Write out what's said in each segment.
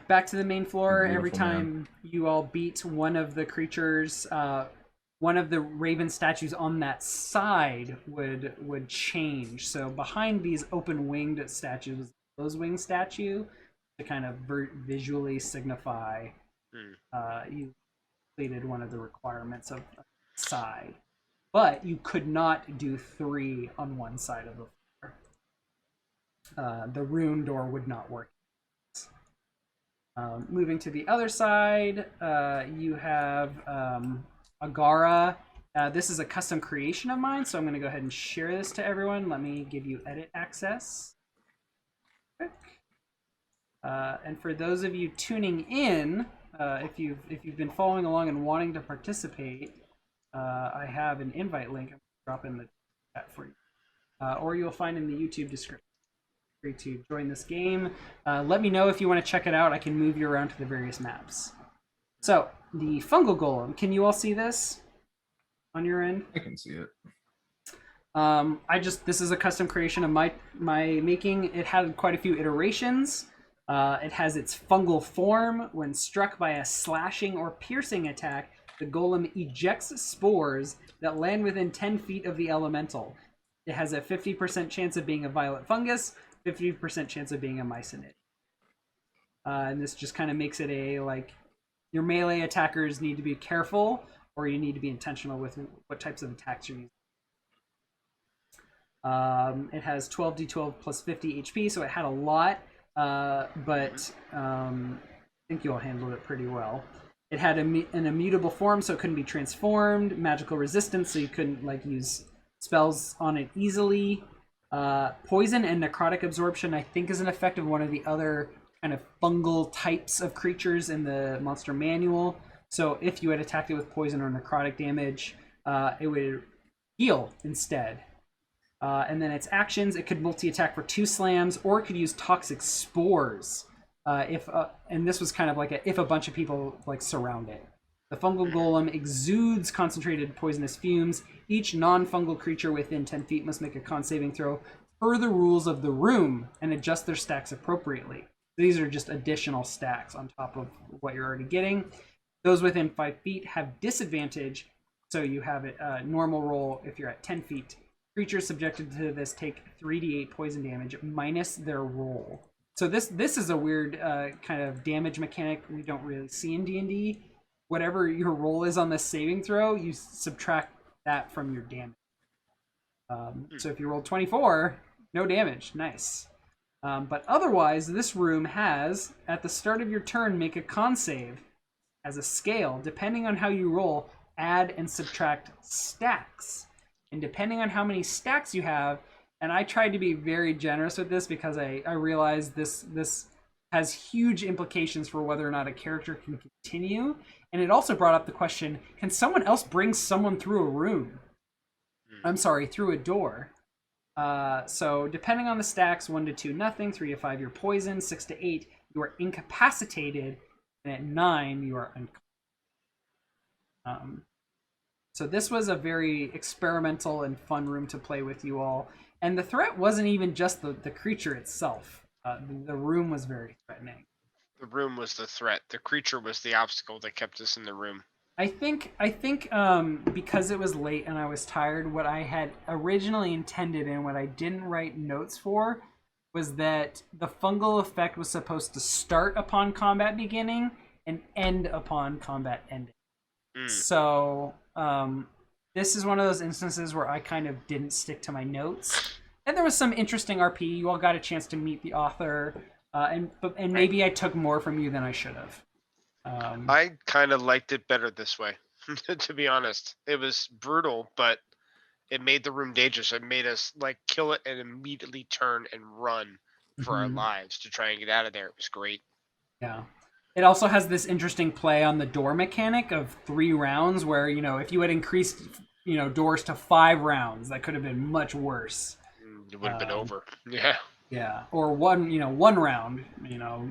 Back to the main floor. Every Beautiful, man. time you all beat one of the creatures, one of the raven statues on that side would change. So behind these open winged statues, closed wing statue, to kind of visually signify you completed one of the requirements of the side. But you could not do 3 on one side of the floor. The rune door would not work. Moving to the other side, you have Agara. This is a custom creation of mine, so I'm going to go ahead and share this to everyone. Let me give you edit access. And for those of you tuning in, if you've been following along and wanting to participate, I have an invite link I'm going to drop in the chat for you, or you'll find in the YouTube description. Free to join this game. Let me know if you want to check it out. I can move you around to the various maps. So the fungal golem. Can you all see this on your end? I can see it. This is a custom creation of my making. It had quite a few iterations. It has its fungal form. When struck by a slashing or piercing attack, the golem ejects spores that land within 10 feet of the elemental. It has a 50% chance of being a violet fungus, 50% chance of being a myconid. And this just kind of makes it your melee attackers need to be careful, or you need to be intentional with what types of attacks you're using. It has 12d12 plus 50 HP, so it had a lot, but I think you all handled it pretty well. It had an immutable form, so it couldn't be transformed. Magical resistance, so you couldn't use spells on it easily. Poison and necrotic absorption, I think, is an effect of one of the other kind of fungal types of creatures in the monster manual. So if you had attacked it with poison or necrotic damage, it would heal instead. And then its actions, it could multi-attack for 2 slams, or it could use toxic spores. And this was kind of if a bunch of people surround it. The fungal golem exudes concentrated poisonous fumes. Each non-fungal creature within 10 feet must make a con saving throw per the rules of the room and adjust their stacks appropriately. These are just additional stacks on top of what you're already getting. Those within 5 feet have disadvantage, so you have a normal roll if you're at 10 feet. Creatures subjected to this take 3d8 poison damage minus their roll. So this is a weird kind of damage mechanic we don't really see in D&D. Whatever your roll is on the saving throw, you subtract that from your damage. So if you roll 24, no damage. Nice. But otherwise, this room has, at the start of your turn, make a con save as a scale. Depending on how you roll, add and subtract stacks. And depending on how many stacks you have, and I tried to be very generous with this because I realized this has huge implications for whether or not a character can continue. And it also brought up the question, can someone else bring someone through a room? Through a door. So depending on the stacks, 1 to 2, nothing. 3 to 5, you're poisoned. 6 to 8, you are incapacitated. And at 9, you are unconscious. So this was a very experimental and fun room to play with you all. And the threat wasn't even just the creature itself. The room was very threatening. The room was the threat. The creature was the obstacle that kept us in the room. I think because it was late and I was tired, what I had originally intended and what I didn't write notes for was that the fungal effect was supposed to start upon combat beginning and end upon combat ending. So this is one of those instances where I kind of didn't stick to my notes. And there was some interesting RP. You all got a chance to meet the author, and maybe I took more from you than I should have. I kind of liked it better this way, to be honest. It was brutal, but it made the room dangerous. It made us kill it and immediately turn and run for our lives to try and get out of there. It was great. Yeah. It also has this interesting play on the door mechanic of 3 rounds where, if you had increased, doors to 5 rounds, that could have been much worse. It would have been over. Yeah. Yeah. Or one round,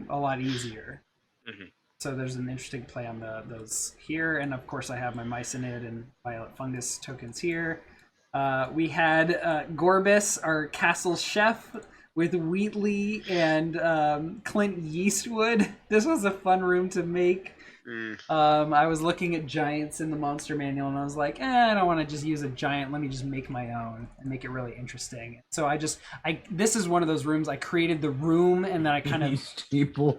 a lot easier. Mm-hmm. So there's an interesting play on those here. And of course I have my myconid and violet fungus tokens here. We had Gorbis, our castle chef, with Wheatley and Clint Yeastwood. This was a fun room to make. I was looking at giants in the monster manual, and I was like, I don't want to just use a giant. Let me just make my own and make it really interesting. So this is one of those rooms. I created the room, and then I kind of,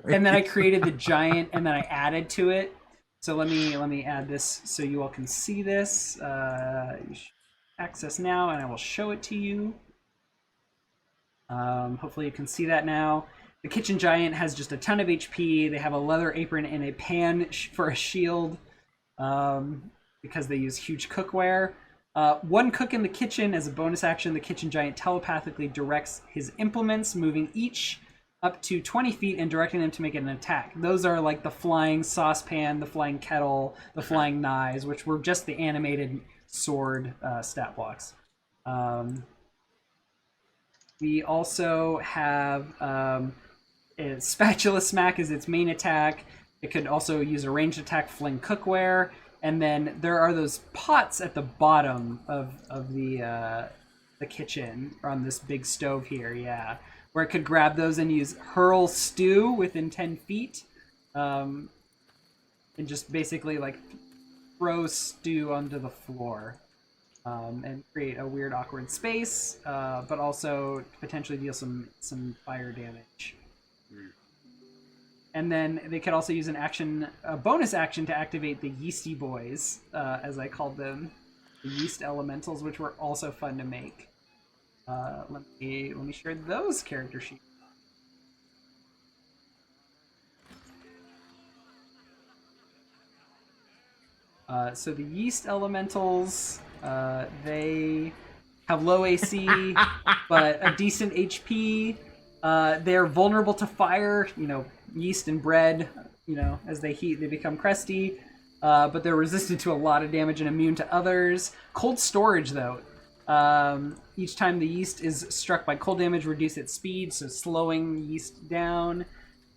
and then I created the giant, and then I added to it. So let me add this so you all can see this. You should access now, and I will show it to you. Hopefully you can see that now. The kitchen giant has just a ton of HP. They have a leather apron and a pan for a shield because they use huge cookware. One cook in the kitchen, as a bonus action, the kitchen giant telepathically directs his implements, moving each up to 20 feet and directing them to make an attack. Those are like the flying saucepan, the flying kettle, the flying knives, which were just the animated sword stat blocks. We also have Spatula Smack is its main attack. It could also use a ranged attack, fling cookware, and then there are those pots at the bottom of the kitchen on this big stove here, where it could grab those and use hurl stew within 10 feet, and just basically like throw stew onto the floor. And create a weird, awkward space, but also potentially deal some fire damage. And then they could also use a bonus action to activate the Yeasty Boys, as I called them, the Yeast Elementals, which were also fun to make. Let me share those character sheets. So the Yeast Elementals, they have low AC, but a decent HP. They're vulnerable to fire, yeast and bread, as they heat, they become crusty. But they're resistant to a lot of damage and immune to others. Cold storage, though. Each time the yeast is struck by cold damage, reduce its speed, so slowing yeast down.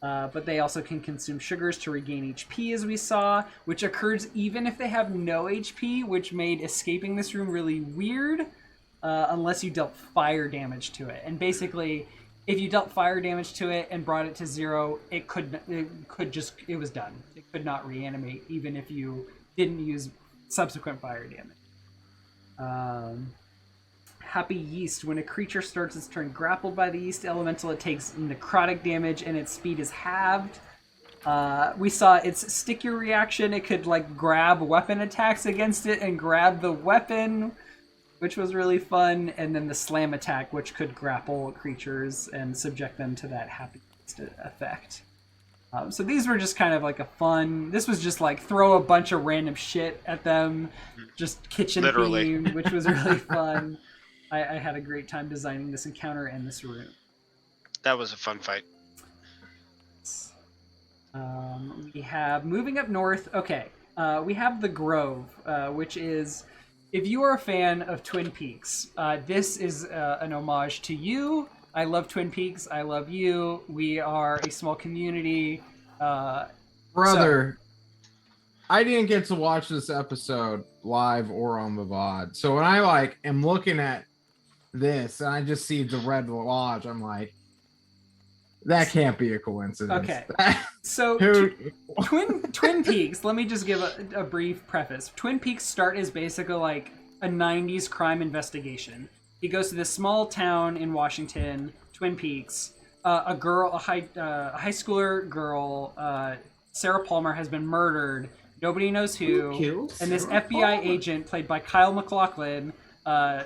But they also can consume sugars to regain HP, as we saw, which occurs even if they have no HP, which made escaping this room really weird, unless you dealt fire damage to it. And basically, if you dealt fire damage to it and brought it to 0, it was done. It could not reanimate, even if you didn't use subsequent fire damage. Happy Yeast. When a creature starts its turn grappled by the Yeast Elemental, it takes necrotic damage and its speed is halved. We saw its stick your reaction. It could grab weapon attacks against it and grab the weapon, which was really fun. And then the slam attack, which could grapple creatures and subject them to that Happy Yeast effect. So these were just kind of a fun... This was just throw a bunch of random shit at them, just kitchen themed, which was really fun. I had a great time designing this encounter and this room. That was a fun fight. We have, moving up north, we have the Grove, which is, if you are a fan of Twin Peaks, this is an homage to you. I love Twin Peaks. I love you. We are a small community. Brother, I didn't get to watch this episode live or on the VOD. So when I am looking at this and I just see the Red Lodge, I'm like, that can't be a coincidence. Okay. So Twin Peaks, let me just give a brief preface. Twin Peaks start as basically a 90s crime investigation. He goes to this small town in Washington, Twin Peaks. A high schooler girl, Sarah Palmer, has been murdered. Nobody knows who. And this FBI agent, played by Kyle MacLachlan,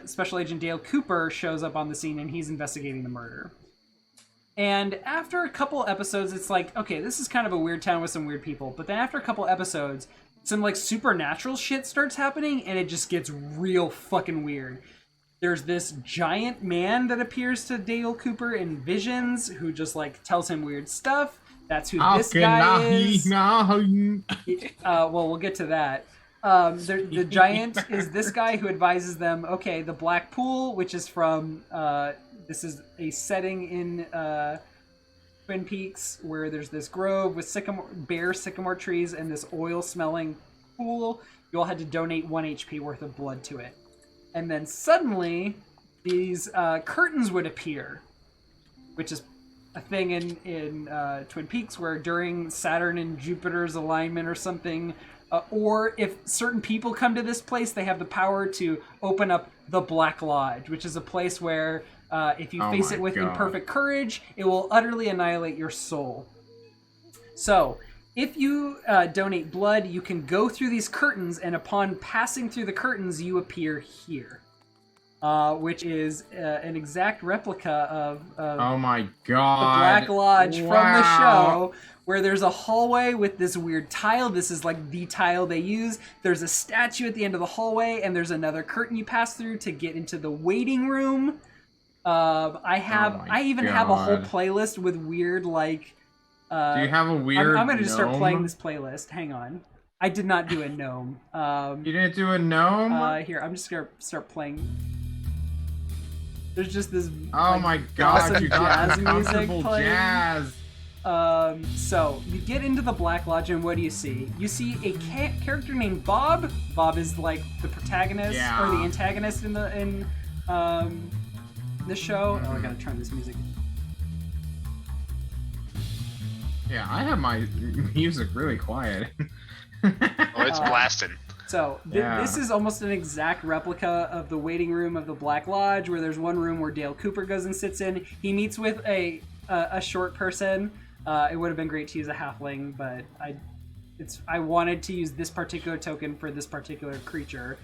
Special Agent Dale Cooper, shows up on the scene and he's investigating the murder. And after a couple episodes, it's okay, this is kind of a weird town with some weird people. But then after a couple episodes, some supernatural shit starts happening and it just gets real fucking weird. There's this giant man that appears to Dale Cooper in visions who just tells him weird stuff. That's who this guy is. Well, we'll get to that. The giant is this guy who advises them, the Black Pool, which is from, this is a setting in Twin Peaks where there's this grove with bare sycamore trees and this oil-smelling pool. You all had to donate 1 HP worth of blood to it. And then suddenly, these curtains would appear. which is a thing in Twin Peaks where during Saturn and Jupiter's alignment or something, or if certain people come to this place, they have the power to open up the Black Lodge, which is a place where if you face it with imperfect courage, it will utterly annihilate your soul. So, if you donate blood, you can go through these curtains, and upon passing through the curtains, you appear here. Which is an exact replica of oh my the god, Black Lodge from the show, where there's a hallway with this weird tile. This is like the tile they use. There's a statue at the end of the hallway, and there's another curtain you pass through to get into the waiting room. I even have a whole playlist with weird like. Do you have a weird? I'm gonna just start playing this playlist. Hang on. I did not do a gnome. You didn't do a gnome? Here, I'm just gonna start playing. There's just this. Oh my god, you got jazz music playing. Jazz. So you get into the Black Lodge, and what do you see? You see a character named Bob. Bob is like the protagonist or the antagonist in the show. Oh, I gotta turn this music. Yeah, I have my music really quiet. Oh, it's blasting. So this is almost an exact replica of the waiting room of the Black Lodge, where there's one room where Dale Cooper goes and sits in. He meets with a short person. It would have been great to use a halfling, but I wanted to use this particular token for this particular creature.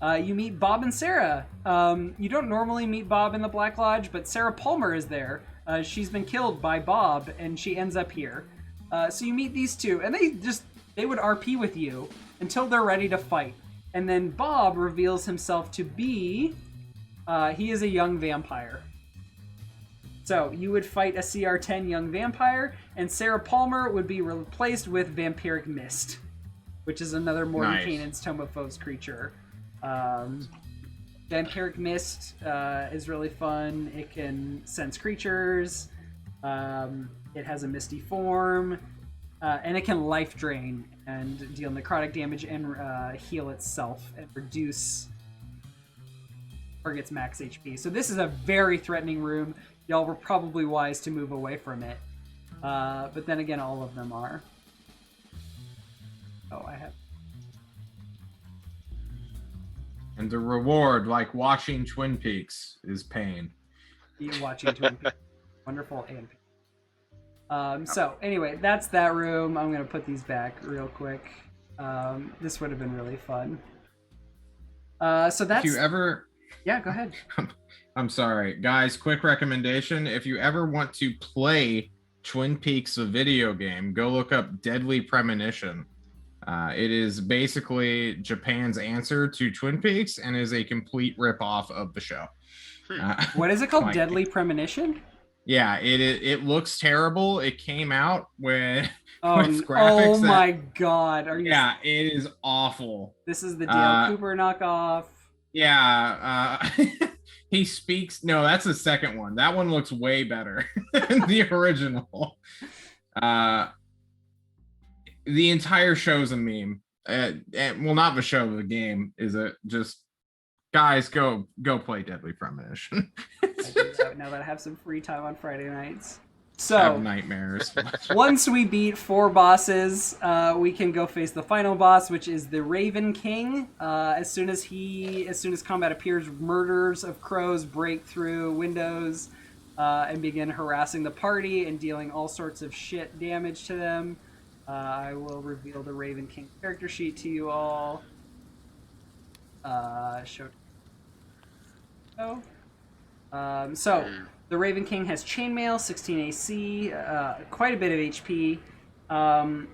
You meet Bob and Sarah. You don't normally meet Bob in the Black Lodge, but Sarah Palmer is there. She's been killed by Bob, and she ends up here. So you meet these two, and they would RP with you until they're ready to fight. And then Bob reveals himself to be, he is a young vampire. So you would fight a CR10 young vampire, and Sarah Palmer would be replaced with Vampiric Mist, which is another Mordenkainen's Tome of Foes creature. Vampiric Mist is really fun. It can sense creatures. It has a misty form. And it can life drain and deal necrotic damage and heal itself and reduce target's max HP. So this is a very threatening room. Y'all were probably wise to move away from it. But then again, all of them are. Oh, I have. And the reward, like watching Twin Peaks, is pain. Watching Twin Peaks. Wonderful and pain. So anyway, that's that room. I'm gonna put these back real quick. This would have been really fun. So that's. If you ever. Yeah, go ahead. I'm sorry, guys. Quick recommendation: if you ever want to play Twin Peaks, the video game, go look up Deadly Premonition. It is basically Japan's answer to Twin Peaks and is a complete rip-off of the show. What is it called? Deadly Premonition? Yeah, it looks terrible. It came out with graphics. Oh my god! Are you? Yeah, it is awful. This is the Dale Cooper knockoff. Yeah, he speaks. No, that's the second one. That one looks way better than the original. The entire show's a meme. Well, not the show, the game is just guys go play Deadly Premonition. I do that now that I have some free time on Friday nights. So have nightmares. Once we beat 4 bosses, we can go face the final boss, which is the Raven King. As soon as combat appears, murders of crows break through windows and begin harassing the party and dealing all sorts of shit damage to them. I will reveal the Raven King character sheet to you all. So the Raven King has chainmail, 16 AC, quite a bit of HP.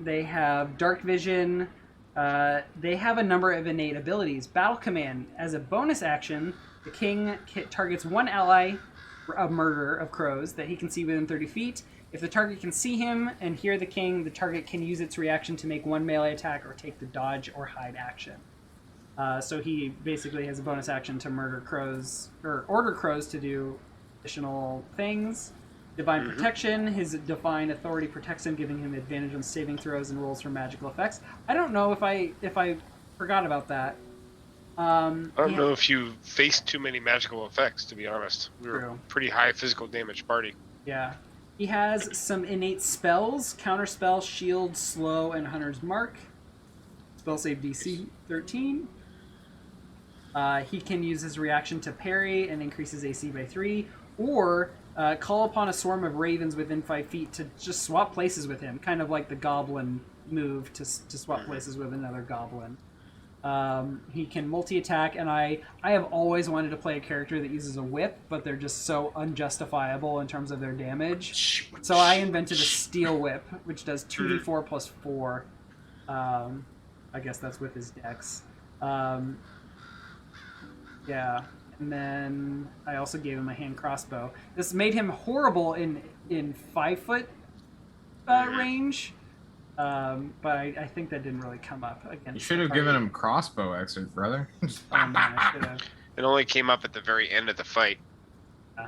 They have dark vision. They have a number of innate abilities. Battle Command. As a bonus action, the king targets one ally, a murder of crows, that he can see within 30 feet. If the target can see him and hear the king, the target can use its reaction to make one melee attack or take the dodge or hide action. So he basically has a bonus action to murder crows, or order crows to do additional things. Divine Protection. His divine authority protects him, giving him advantage on saving throws and rolls for magical effects. I don't know if I forgot about that. I don't know if you faced too many magical effects, to be honest. We were a pretty high physical damage party. Yeah. He has some innate spells: Counterspell, Shield, Slow, and Hunter's Mark. Spell save DC 13. He can use his reaction to parry and increase his AC by 3, or call upon a swarm of ravens within 5 feet to just swap places with him, kind of like the goblin move to swap places with another goblin. He can multi-attack, and I have always wanted to play a character that uses a whip, but they're just so unjustifiable in terms of their damage. So I invented a steel whip, which does 2d4 plus 4. I guess that's with his dex. Yeah, and then I also gave him a hand crossbow. This made him horrible in 5-foot range, but I think that didn't really come up against. You should have given him crossbow exit, brother. Oh, man, I should have. It only came up at the very end of the fight. Yeah.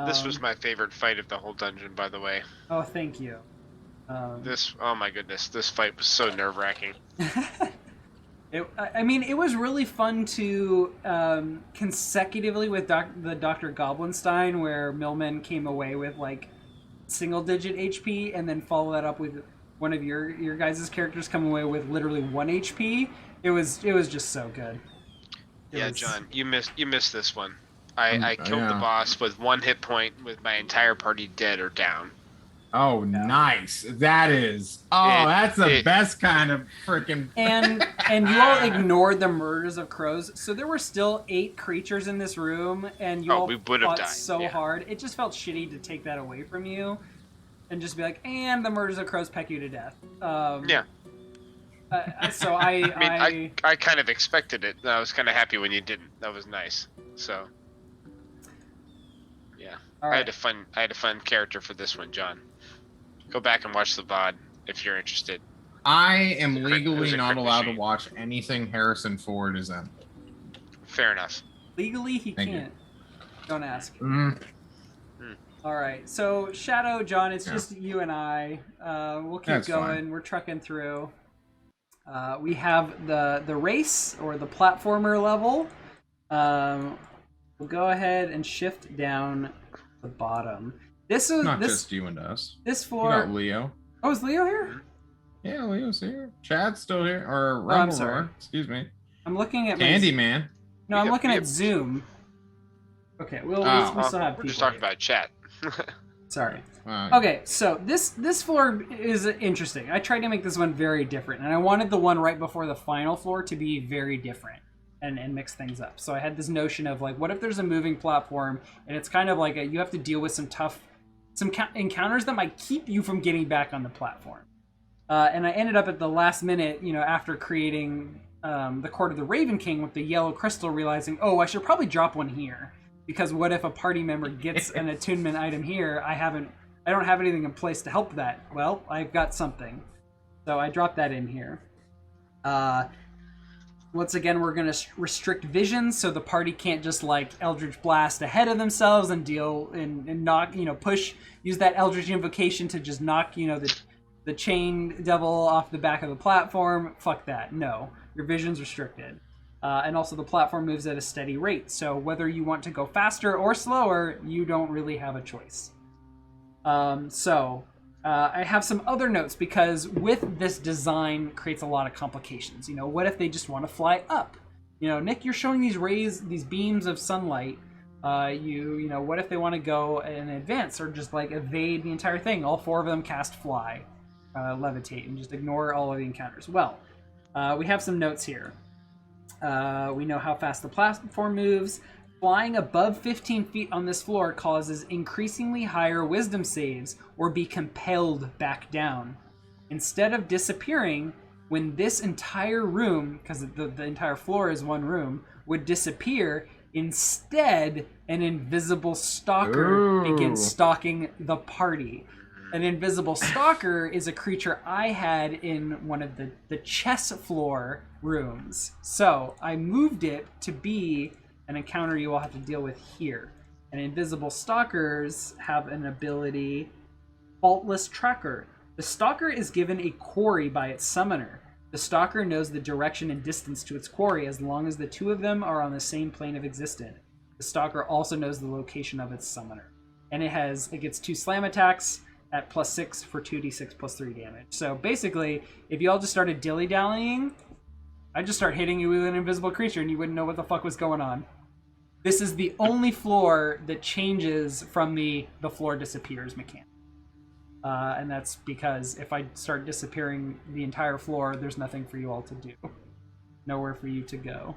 This was my favorite fight of the whole dungeon, by the way. Oh, thank you. Oh my goodness, this fight was so nerve-wracking. I mean, it was really fun to consecutively with the Dr. Goblinstein, where Millman came away with like single-digit HP, and then follow that up with one of your guys' characters coming away with literally 1 HP. It was just so good. John, you missed this one. I killed the boss with 1 hit point with my entire party dead or down. Oh, nice. That is. That's the best kind of freaking. And you all ignored the murders of crows, so there were still 8 creatures in this room, and you all fought so hard. It just felt shitty to take that away from you, and just be like, and the murders of crows peck you to death. So I kind of expected it. I was kind of happy when you didn't. That was nice. So. Yeah, right. I had a fun character for this one, John. Go back and watch the VOD if you're interested. I am legally not allowed to watch anything Harrison Ford is in. Fair enough. Legally, he can't. Don't ask. Mm. All right, so Shadow, John, it's just you and I. We'll keep going. Fine. We're trucking through. We have the race or the platformer level. We'll go ahead and shift down the bottom. This is not just you and us. This floor. We got Leo. Oh, is Leo here? Yeah, Leo's here. Chad's still here. Or I'm sorry. Excuse me. I'm looking at Candyman. No, I'm looking at Zoom. Okay, we'll still have people. We're just talking about chat. Sorry. Okay, so this floor is interesting. I tried to make this one very different, and I wanted the one right before the final floor to be very different. And mix things up. So I had this notion of like, what if there's a moving platform and it's kind of like you have to deal with some encounters that might keep you from getting back on the platform. And I ended up at the last minute, after creating the Court of the Raven King with the yellow crystal, realizing, oh, I should probably drop one here, because what if a party member gets an attunement item here? I don't have anything in place to help that. Well, I've got something, so I dropped that in here. Once again, we're going to restrict vision, so the party can't just like Eldritch Blast ahead of themselves and deal and knock, use that Eldritch Invocation to just knock, the chain devil off the back of the platform. Fuck that. No, your vision's restricted. And also the platform moves at a steady rate, so whether you want to go faster or slower, you don't really have a choice. I have some other notes, because with this design creates a lot of complications. What if they just want to fly up? Nick, you're showing these beams of sunlight. What if they want to go and advance or just like evade the entire thing? All 4 of them cast fly, levitate, and just ignore all of the encounters. Well, we have some notes here. We know how fast the platform moves. Flying above 15 feet on this floor causes increasingly higher wisdom saves or be compelled back down. Instead of disappearing, when this entire room, because the entire floor is one room, would disappear, instead an invisible stalker begins stalking the party. An invisible stalker is a creature I had in one of the chess floor rooms. So I moved it to be an encounter you will have to deal with here. And invisible stalkers have an ability, Faultless Tracker. The stalker is given a quarry by its summoner. The stalker knows the direction and distance to its quarry as long as the 2 of them are on the same plane of existence. The stalker also knows the location of its summoner. and it gets 2 slam attacks at +6 for 2d6 +3 damage. So basically, if you all just started dilly-dallying, I'd just start hitting you with an invisible creature and you wouldn't know what the fuck was going on. This is the only floor that changes from the floor disappears mechanic. And that's because if I start disappearing the entire floor, there's nothing for you all to do. Nowhere for you to go.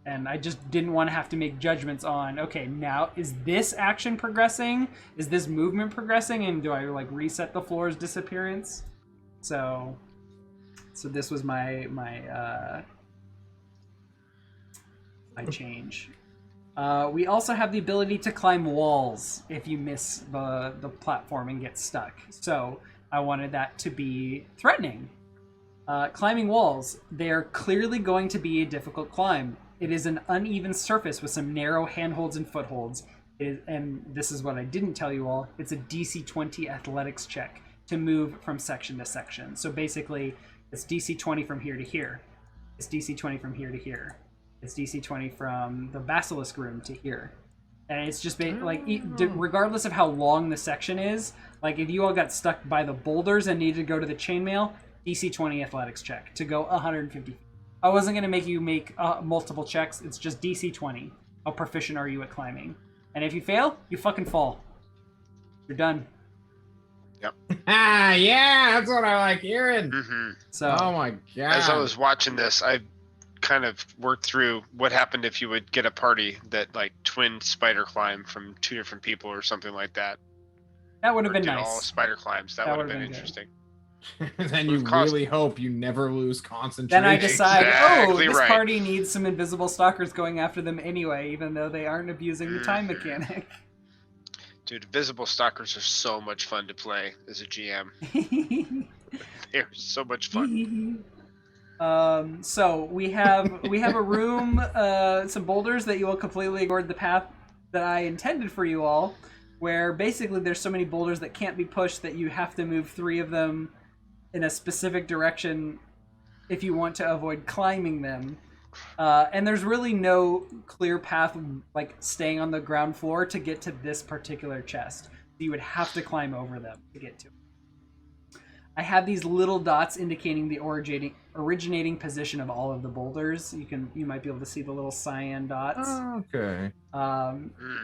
And I just didn't want to have to make judgments on, okay, now is this action progressing? Is this movement progressing? And do I like reset the floor's disappearance? So this was my change. We also have the ability to climb walls if you miss the platform and get stuck. So I wanted that to be threatening. Climbing walls, they are clearly going to be a difficult climb. It is an uneven surface with some narrow handholds and footholds. And this is what I didn't tell you all. It's a DC 20 athletics check to move from section to section. So basically, it's DC 20 from here to here. It's DC 20 from here to here. It's DC 20 from the Basilisk room to here. And it's just regardless of how long the section is, like if you all got stuck by the boulders and needed to go to the chainmail, DC 20 athletics check to go 150 feet. I wasn't going to make you make multiple checks. It's just DC 20. How proficient are you at climbing? And if you fail, you fucking fall. You're done. Yep. Yeah, that's what I like hearing. Mm-hmm. So, oh my god. As I was watching this, I kind of worked through what happened if you would get a party that like twin spider climb from 2 different people or something like that. That would have been did nice. all spider climbs. That would have been interesting. Then you really hope you never lose concentration. Then I decide, Exactly this right. party needs some invisible stalkers going after them anyway, even though they aren't abusing the time mechanic. Dude, visible stalkers are so much fun to play as a GM. They're so much fun. So we have a room, some boulders that you all completely ignored the path that I intended for you all, where basically there's so many boulders that can't be pushed that you have to move 3 of them in a specific direction if you want to avoid climbing them. And there's really no clear path, like staying on the ground floor to get to this particular chest. You would have to climb over them to get to it. I have these little dots indicating the originating position of all of the boulders. You might be able to see the little cyan dots. Oh, okay.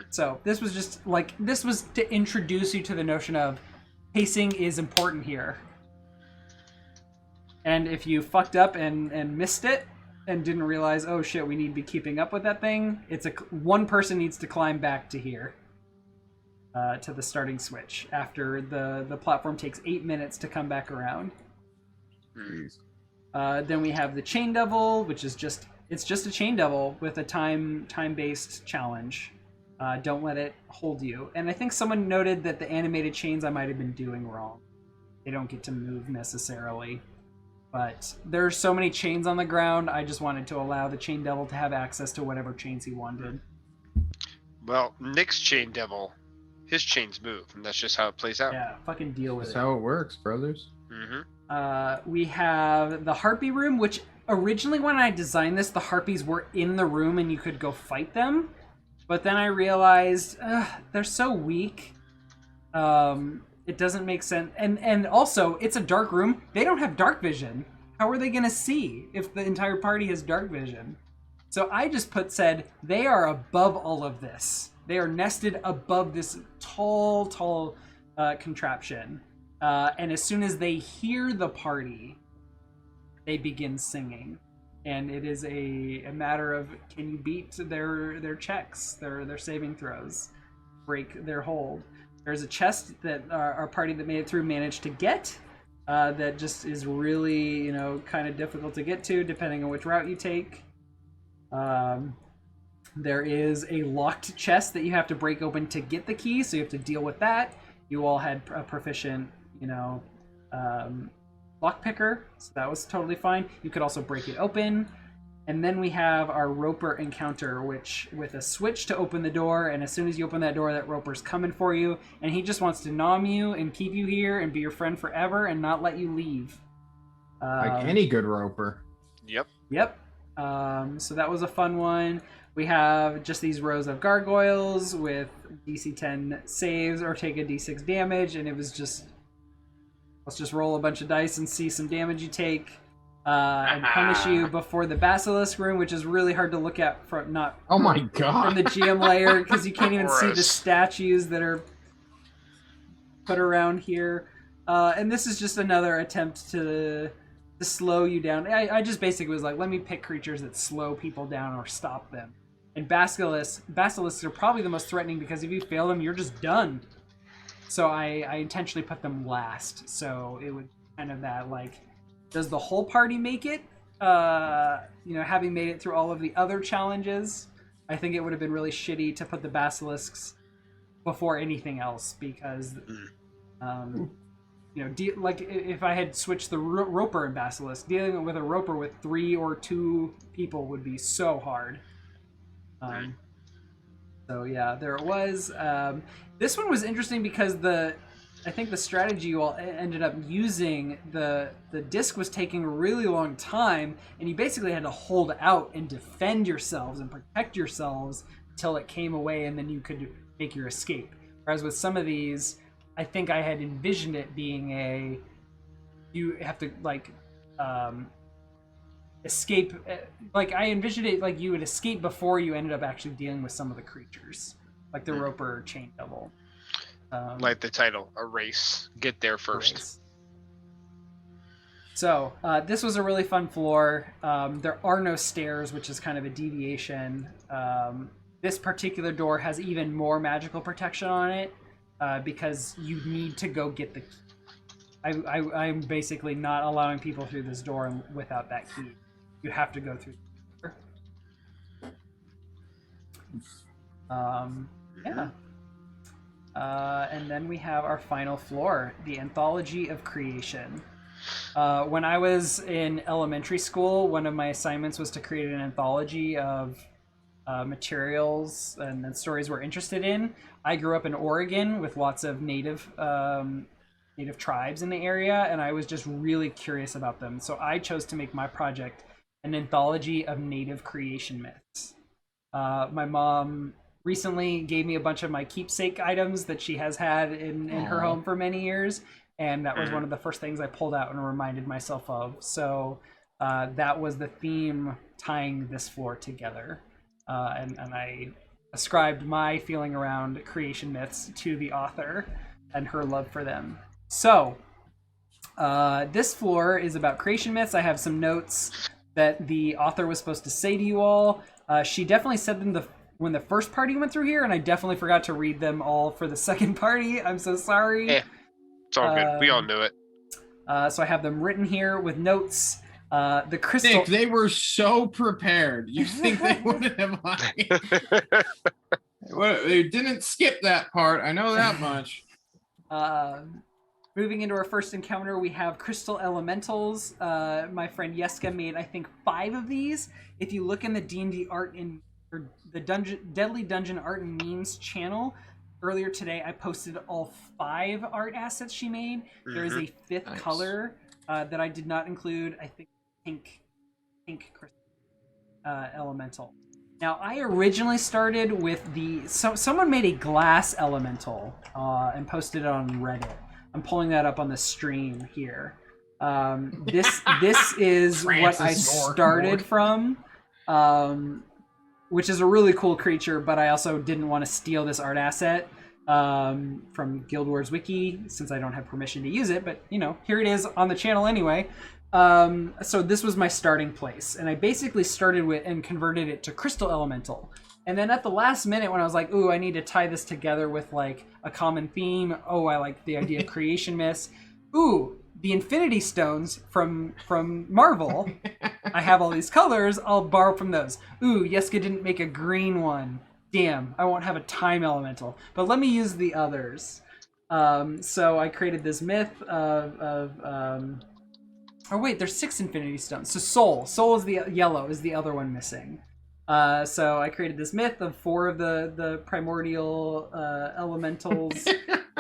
So this was to introduce you to the notion of pacing is important here. And if you fucked up and missed it and didn't realize, oh shit, we need to be keeping up with that thing, one person needs to climb back to here. To the starting switch after the platform takes 8 minutes to come back around. Then we have the Chain Devil, which is just a Chain Devil with a time-based challenge. Don't let it hold you. And I think someone noted that the animated chains I might have been doing wrong. They don't get to move necessarily. But there's so many chains on the ground, I just wanted to allow the Chain Devil to have access to whatever chains he wanted. Well, Nick's Chain Devil, his chains move, and that's just how it plays out. Yeah, fucking deal with it. That's how it works, brothers. Mm-hmm. We have the Harpy room, which originally when I designed this, the Harpies were in the room and you could go fight them. But then I realized they're so weak. It doesn't make sense. And also, it's a dark room. They don't have dark vision. How are they going to see if the entire party has dark vision? So I just said, they are above all of this. They are nested above this tall contraption. And as soon as they hear the party, they begin singing. And it is a matter of, can you beat their checks, their saving throws, break their hold. There's a chest that our party that made it through managed to get, that just is really, kind of difficult to get to depending on which route you take. There is a locked chest that you have to break open to get the key, so you have to deal with that. You all had a proficient, lock picker, so that was totally fine. You could also break it open. And then we have our Roper encounter, which with a switch to open the door, and as soon as you open that door, that Roper's coming for you, and he just wants to nom you and keep you here and be your friend forever and not let you leave. Like any good Roper. Yep. Yep. So that was a fun one. We have just these rows of gargoyles with DC 10 saves or take a D6 damage, and it was just, let's just roll a bunch of dice and see some damage you take. And punish you before the basilisk room, which is really hard to look at from Oh my god. from the GM layer because you can't even see the statues that are put around here. And this is just another attempt to slow you down. I just basically was like, let me pick creatures that slow people down or stop them. And basilisks are probably the most threatening because if you fail them, you're just done. So I intentionally put them last. So it would kind of that like, does the whole party make it? Having made it through all of the other challenges, I think it would have been really shitty to put the basilisks before anything else because, if I had switched the roper and basilisk, dealing with a roper with 3 or 2 people would be so hard. So yeah, there it was. This one was interesting because I think the strategy you all ended up using, the disc was taking a really long time, and you basically had to hold out and defend yourselves and protect yourselves until it came away, and then you could make your escape. Whereas with some of these, I think I had envisioned it being you have to escape. Like I envisioned it like you would escape before you ended up actually dealing with some of the creatures, like the roper chain devil. Like the title, a race. Get there first. So this was a really fun floor. There are no stairs, which is kind of a deviation. This particular door has even more magical protection on it because you need to go get the key. I'm basically not allowing people through this door without that key. You have to go through the door. Yeah. And then we have our final floor, the Anthology of Creation. When I was in elementary school, one of my assignments was to create an anthology of materials and stories we're interested in. I grew up in Oregon with lots of native tribes in the area, and I was just really curious about them. So I chose to make my project an anthology of native creation myths. My mom recently gave me a bunch of my keepsake items that she has had in her home for many years, and that was one of the first things I pulled out and reminded myself of. So that was the theme tying this floor together, and I ascribed my feeling around creation myths to the author and her love for them. So this floor is about creation myths. I have some notes that the author was supposed to say to you all. She definitely said them when the first party went through here, and I definitely forgot to read them all for the second party. I'm so sorry. Yeah, it's all good. We all knew it. So I have them written here with notes. The crystal. Nick, they were so prepared. You think they wouldn't have they didn't skip that part. I know that much. Moving into our first encounter, we have crystal elementals. My friend Yeska made, I think, 5 of these. If you look in the D&D art or the Deadly Dungeon Art and Memes channel, earlier today I posted all 5 art assets she made. There is a 5th color that I did not include. I think pink crystal elemental. Now I originally started with someone made a glass elemental and posted it on Reddit. I'm pulling that up on the stream here. This is what I started from. Which is a really cool creature, but I also didn't want to steal this art asset from Guild Wars Wiki since I don't have permission to use it, but here it is on the channel anyway. So this was my starting place, and I basically started with and converted it to Crystal Elemental. And then at the last minute when I was like, ooh, I need to tie this together with like a common theme. Oh, I like the idea of creation myths. Ooh, the Infinity Stones from Marvel. I have all these colors. I'll borrow from those. Ooh, Yeska didn't make a green one. Damn, I won't have a time elemental. But let me use the others. So I created this myth of oh wait, there's 6 Infinity Stones. So Soul is the yellow, is the other one missing. So I created this myth of 4 of the primordial elementals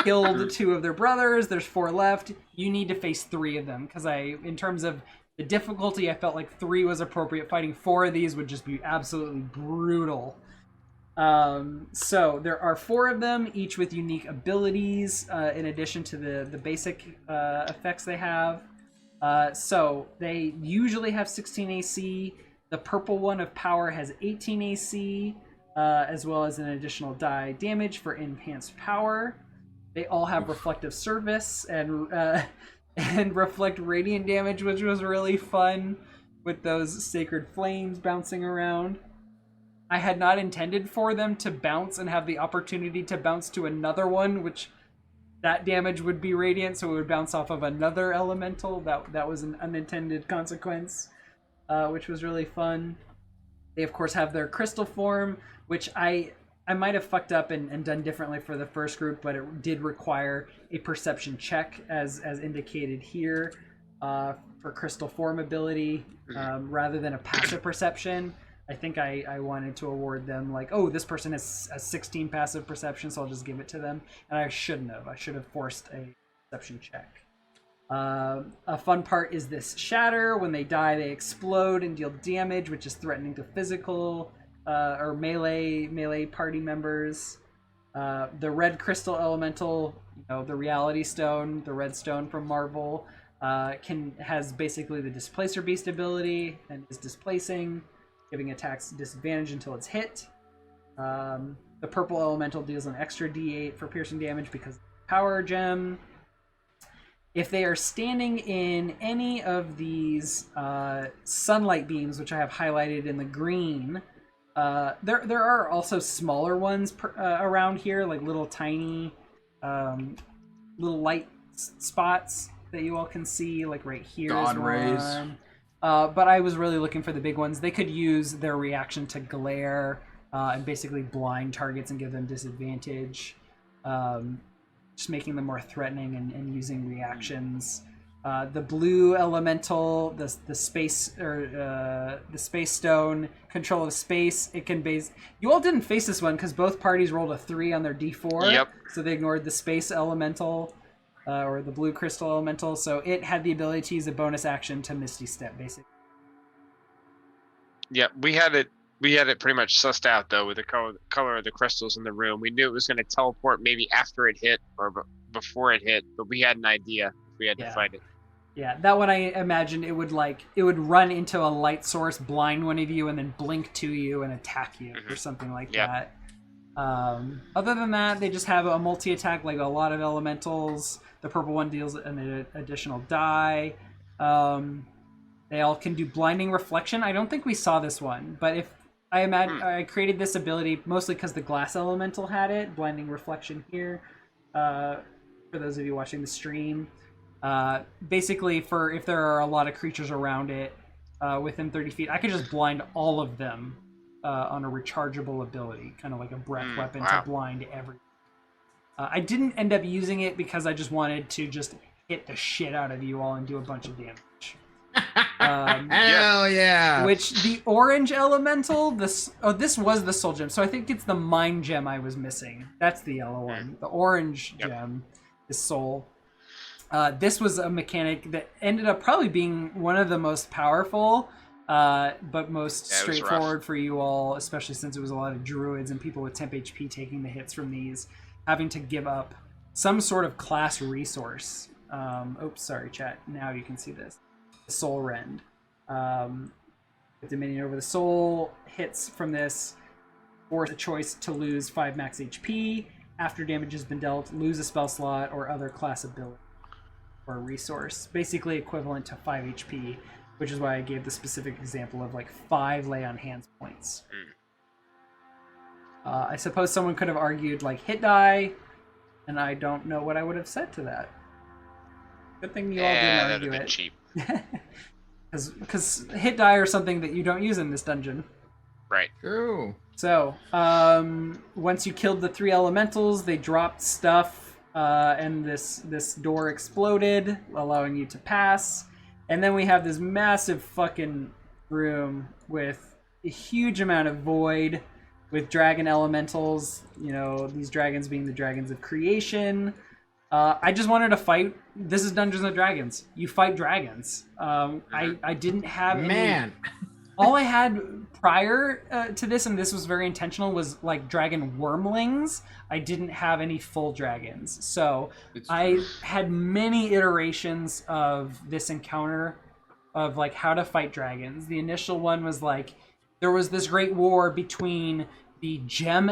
killed 2 of their brothers. There's 4 left. You need to face 3 of them because in terms of the difficulty, I felt like 3 was appropriate. Fighting 4 of these would just be absolutely brutal. So there are 4 of them, each with unique abilities, in addition to the basic effects they have. So they usually have 16 AC. The purple one of power has 18 AC, as well as an additional die damage for enhanced power. They all have reflective service and reflect radiant damage, which was really fun with those sacred flames bouncing around. I had not intended for them to bounce and have the opportunity to bounce to another one, which that damage would be radiant, so it would bounce off of another elemental. That was an unintended consequence, which was really fun. They, of course, have their crystal form, which I might have fucked up and done differently for the first group, but it did require a perception check, as indicated here, for crystal form ability, rather than a passive perception. I think I wanted to award them like, oh, this person has a 16 passive perception, so I'll just give it to them. And I shouldn't have. I should have forced a perception check. A fun part is this shatter. When they die, they explode and deal damage, which is threatening to physical or melee party members. The red crystal elemental, the reality stone, the red stone from Marvel, has basically the displacer beast ability and is displacing, giving attacks disadvantage until it's hit. The purple elemental deals an extra d8 for piercing damage because of the power gem. If they are standing in any of these sunlight beams, which I have highlighted in the green, there are also smaller ones around here, like little tiny little light spots that you all can see, like right here. God is rays. one. But I was really looking for the big ones. They could use their reaction to glare and basically blind targets and give them disadvantage, just making them more threatening and using reactions. The blue elemental, the space stone, control of space. It can base. You all didn't face this one because both parties rolled a 3 on their d4. Yep. So they ignored the space elemental. Or the blue crystal elemental, so it had the ability to use a bonus action to Misty Step, basically. Yeah, we had it pretty much sussed out though with the color of the crystals in the room. We knew it was going to teleport maybe after it hit or before it hit, but we had an idea if we had to fight it. Yeah, that one I imagined it would run into a light source, blind one of you, and then blink to you and attack you or something like that. Other than that, they just have a multi-attack like a lot of elementals. The purple one deals an additional die. They all can do blinding reflection. I don't think we saw this one, but if I imagine I created this ability mostly because the glass elemental had it, blinding reflection here. For those of you watching the stream, basically for if there are a lot of creatures around it within 30 feet, I could just blind all of them on a rechargeable ability, kind of like a breath weapon to blind everyone. I didn't end up using it because I just wanted to just hit the shit out of you all and do a bunch of damage. Hell yeah! Which the orange elemental, this was the soul gem, so I think it's the mind gem I was missing. That's the yellow one. The orange gem is soul. This was a mechanic that ended up probably being one of the most powerful, but most straightforward for you all, especially since it was a lot of druids and people with temp HP taking the hits from these, having to give up some sort of class resource. Oops, sorry, chat. Now you can see this. The Soul Rend. With Dominion over the Soul, hits from this force a choice to lose 5 max HP. After damage has been dealt, lose a spell slot or other class ability or resource. Basically equivalent to 5 HP, which is why I gave the specific example of like 5 lay on hands points. I suppose someone could have argued like hit die, and I don't know what I would have said to that. Good thing you all didn't argue it. Cheap. Because hit die are something that you don't use in this dungeon. Right. True. So, once you killed the 3 elementals, they dropped stuff, and this door exploded, allowing you to pass. And then we have this massive fucking room with a huge amount of void, with dragon elementals, these dragons being the dragons of creation, I just wanted to fight. This is Dungeons and Dragons. You fight dragons. I didn't have any. All I had prior to this, and this was very intentional, was like dragon wormlings. I didn't have any full dragons. So I had many iterations of this encounter of like how to fight dragons. The initial one was like there was this great war between the gem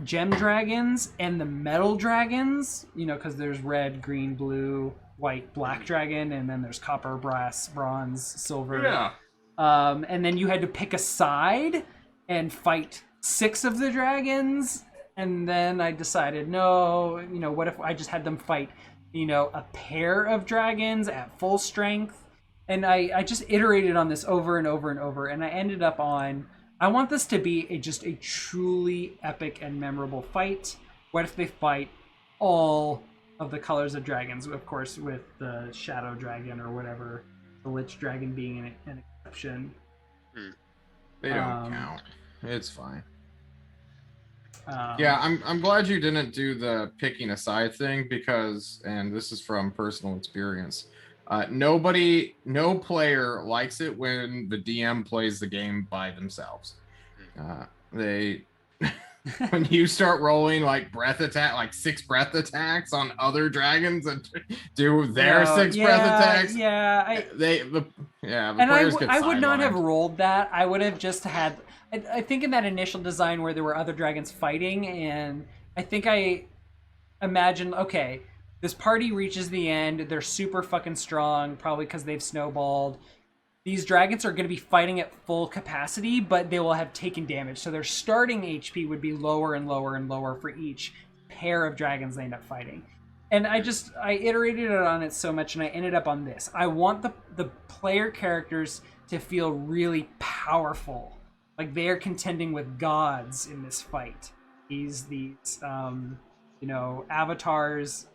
dragons and the metal dragons, you know, because there's red, green, blue, white, black dragon, and then there's copper, brass, bronze, silver. Yeah. And then you had to pick a side and fight 6 of the dragons. And then I decided, no, you know, what if I just had them fight, you know, a pair of dragons at full strength? And I just iterated on this over and over and over. And I ended up on, I want this to be just a truly epic and memorable fight. What if they fight all of the colors of dragons? Of course, with the shadow dragon or whatever, the lich dragon being an exception. They don't count. It's fine. Yeah, I'm glad you didn't do the picking a side thing because, and this is from personal experience, no player likes it when the DM plays the game by themselves. When you start rolling like like 6 breath attacks on other dragons and do their 6 breath attacks. Yeah, the players get I would not have sidelined. rolled that. I would have just had. I think in that initial design where there were other dragons fighting, and I think I imagined, okay, this party reaches the end. They're super fucking strong, probably because they've snowballed. These dragons are going to be fighting at full capacity, but they will have taken damage. So their starting HP would be lower and lower and lower for each pair of dragons they end up fighting. And I iterated on it so much, and I ended up on this. I want the player characters to feel really powerful. Like they are contending with gods in this fight. These avatars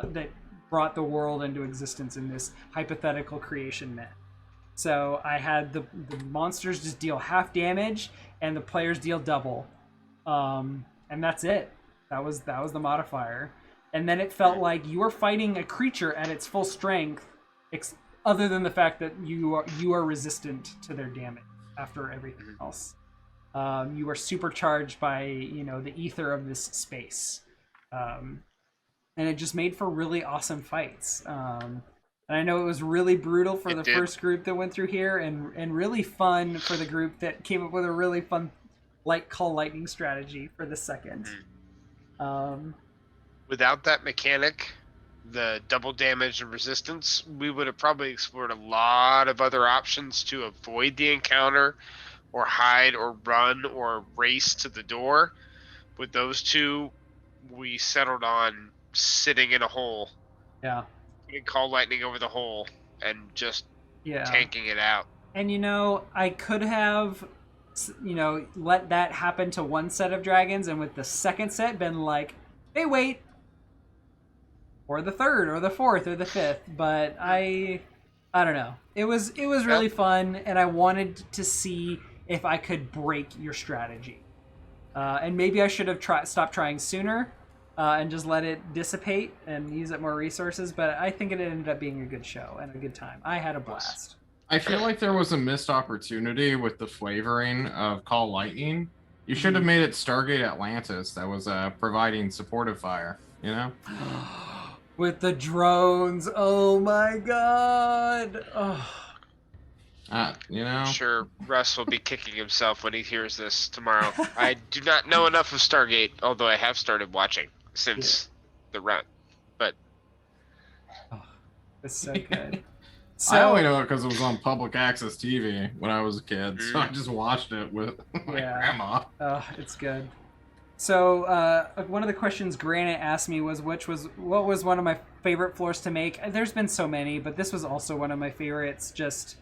that brought the world into existence in this hypothetical creation myth. So I had the monsters just deal half damage and the players deal double, and that's it. That was the modifier. And then it felt like you were fighting a creature at its full strength, other than the fact that you are resistant to their damage after everything else. You are supercharged by the ether of this space, and it just made for really awesome fights. And I know it was really brutal for the first group that went through here, and really fun for the group that came up with a really fun call lightning strategy for the second. Without that mechanic, the double damage and resistance, we would have probably explored a lot of other options to avoid the encounter, or hide, or run, or race to the door. With those two, we settled on sitting in a hole. Yeah. Call lightning over the hole and just tanking it out. And I could have let that happen to one set of dragons, and with the second set been like, hey, wait, or the third or the fourth or the fifth. But I don't know, it was really fun, and I wanted to see if I could break your strategy, and maybe I should have stopped trying sooner. And just let it dissipate and use up more resources. But I think it ended up being a good show and a good time. I had a blast. I feel like there was a missed opportunity with the flavoring of Call Lightning. You should have made it Stargate Atlantis that was providing supportive fire, With the drones. Oh my god. Oh. Sure, Russ will be kicking himself when he hears this tomorrow. I do not know enough of Stargate, although I have started watching since the run. But it's so good. I only know it because it was on public access TV when I was a kid, so I just watched it with my grandma. Oh, it's good. So one of the questions Granite asked me was what was one of my favorite floors to make. There's been so many, but this was also one of my favorites. Just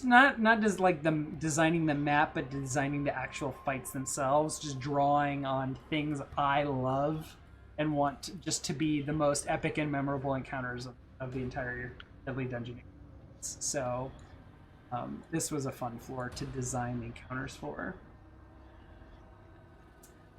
not just like designing the map, but designing the actual fights themselves. Just drawing on things I love and want just to be the most epic and memorable encounters of the entire Deadly Dungeon. So this was a fun floor to design the encounters for.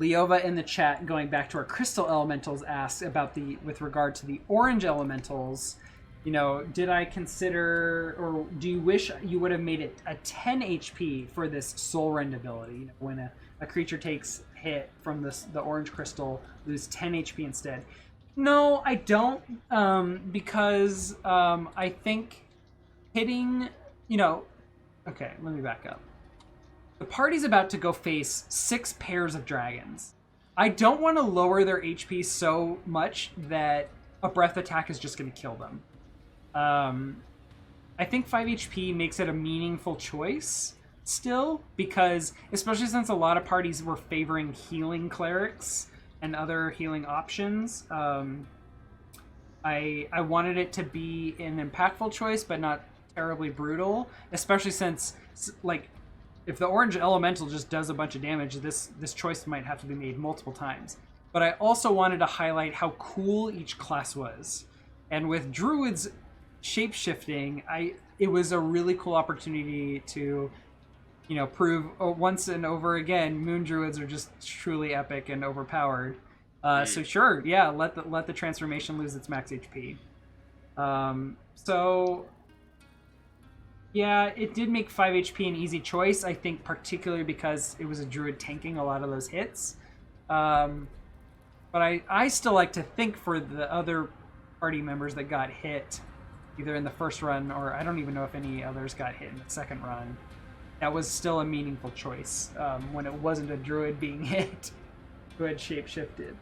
Leova in the chat, going back to our crystal elementals, asked about with regard to the orange elementals. Did I consider, or do you wish you would have made it a 10 HP for this Soul Rend ability? When a creature takes hit from the orange crystal, lose 10 HP instead. No, I don't, because I think hitting, okay, let me back up. The party's about to go face 6 pairs of dragons. I don't want to lower their HP so much that a breath attack is just going to kill them. I think 5 HP makes it a meaningful choice still, because especially since a lot of parties were favoring healing clerics and other healing options, I wanted it to be an impactful choice, but not terribly brutal, especially since, like, if the orange elemental just does a bunch of damage, this choice might have to be made multiple times. But I also wanted to highlight how cool each class was. And with druids shape-shifting, it was a really cool opportunity to, prove once and over again, moon druids are just truly epic and overpowered. So sure, yeah, let the transformation lose its max HP. So yeah, it did make 5 HP an easy choice, I think, particularly because it was a druid tanking a lot of those hits. But I still like to think for the other party members that got hit, either in the first run, or I don't even know if any others got hit in the second run, that was still a meaningful choice when it wasn't a druid being hit who had shapeshifted.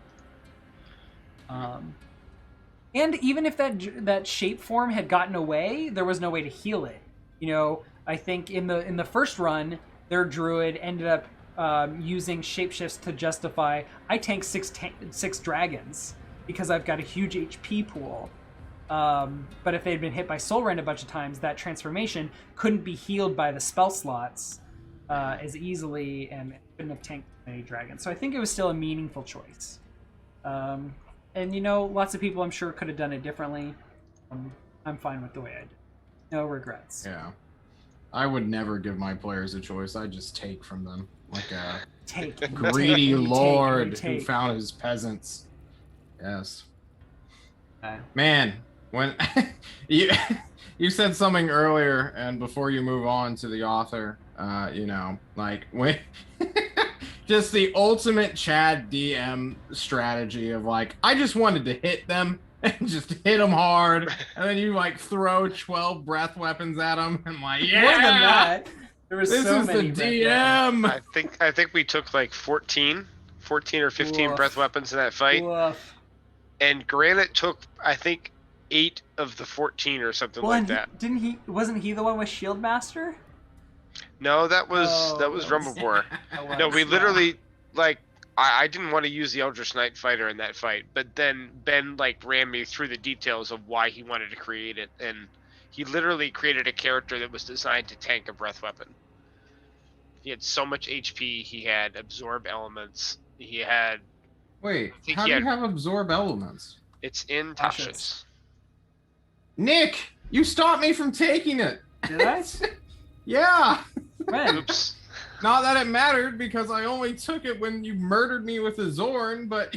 And even if that shape form had gotten away, there was no way to heal it. I think in the first run, their druid ended up using shapeshifts to justify, I tank six dragons because I've got a huge HP pool. But if they'd been hit by Soul Rend a bunch of times, that transformation couldn't be healed by the spell slots as easily, and couldn't have tanked many dragons. So I think it was still a meaningful choice. And lots of people I'm sure could have done it differently. I'm fine with the way I did. No regrets. Yeah. I would never give my players a choice. I just take from them. Like a greedy lord who found his peasants. Yes. Man, when you said something earlier, and before you move on to the author, when just the ultimate Chad DM strategy of I just wanted to hit them and just hit them hard, and then you throw 12 breath weapons at them, and yeah, more than that. There was this so is many the DM. I think we took 14 or 15 Woof. breath weapons in that fight. Woof. And Granite took, I think, 8 of the 14 or something like that. Wasn't he the one with Shieldmaster? No, that was Rumblecore. No, we literally I didn't want to use the Eldritch Knight fighter in that fight, but then Ben ran me through the details of why he wanted to create it, and he literally created a character that was designed to tank a breath weapon. He had so much HP. He had absorb elements. He had. Wait, how do you have absorb elements? It's in Tasha's. Nick, you stopped me from taking it. Did I? Yeah. When? Oops. Not that it mattered, because I only took it when you murdered me with a Zorn, but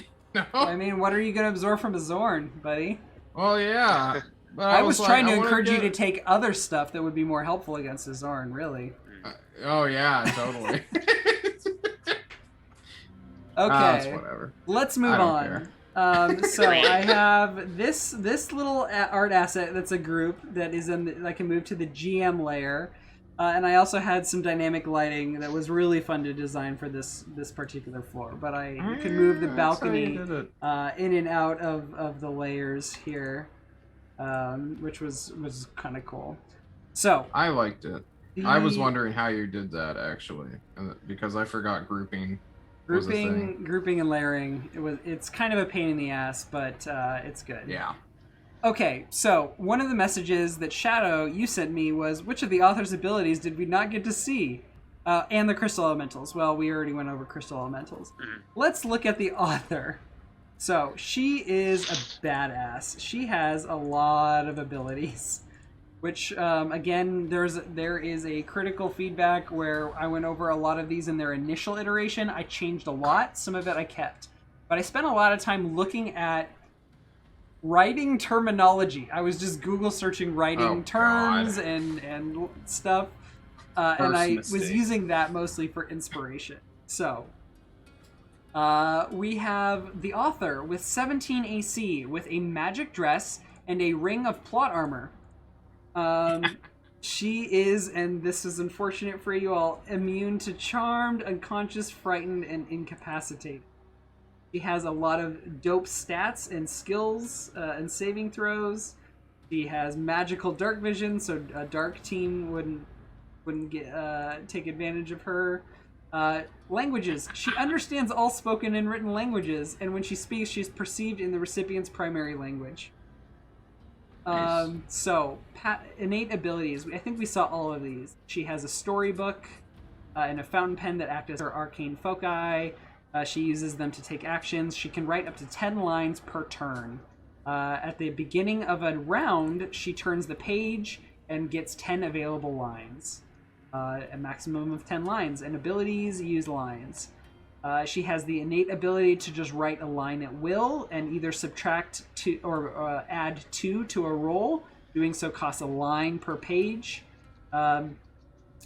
I mean, what are you going to absorb from a Zorn, buddy? Well, yeah. But I was trying to encourage you to take other stuff that would be more helpful against a Zorn, really. Oh, yeah, totally. Okay, whatever. Let's move on. So I have this little art asset that's a group that is I can move to the GM layer. And I also had some dynamic lighting that was really fun to design for this particular floor. But you can move the balcony in and out of the layers here, which was kind of cool. So I liked it. I was wondering how you did that, actually, because I forgot grouping. Grouping and layering. It's kind of a pain in the ass, but it's good. Yeah. Okay, so one of the messages that Shadow, you sent me was, which of the author's abilities did we not get to see? And the crystal elementals. Well, we already went over crystal elementals. Mm-hmm. Let's look at the author. So she is a badass. She has a lot of abilities, which again, there is a critical feedback where I went over a lot of these in their initial iteration. I changed a lot. Some of it I kept. But I spent a lot of time looking at writing terminology. I was just Google searching writing terms and stuff. And I was using that mostly for inspiration. So, we have the author with 17 AC with a magic dress and a ring of plot armor. She is, and this is unfortunate for you all, immune to charmed, unconscious, frightened, and incapacitated. She has a lot of dope stats and skills and saving throws. She has magical dark vision, so a dark team wouldn't take advantage of her. Languages. She understands all spoken and written languages, and when she speaks, she's perceived in the recipient's primary language. Nice. Innate abilities. I think we saw all of these. She has a storybook and a fountain pen that act as her arcane foci. She uses them to take actions. She can write up to 10 lines per turn. At the beginning of a round, she turns the page and gets 10 available lines. A maximum of 10 lines. And abilities use lines. She has the innate ability to just write a line at will and either subtract to or add 2 to a roll. Doing so costs a line per page.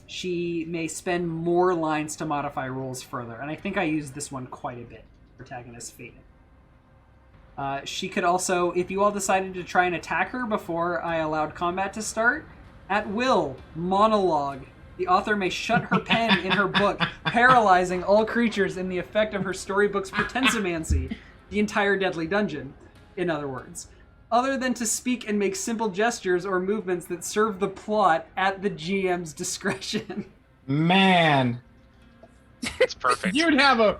She may spend more lines to modify rolls further. And I think I used this one quite a bit. Protagonist Fate. She could also, if you all decided to try and attack her before I allowed combat to start, at will, monologue. The author may shut her pen in her book, paralyzing all creatures in the effect of her storybook's pretensomancy, the entire deadly dungeon, in other words. Other than to speak and make simple gestures or movements that serve the plot at the GM's discretion. Man. It's perfect. You'd have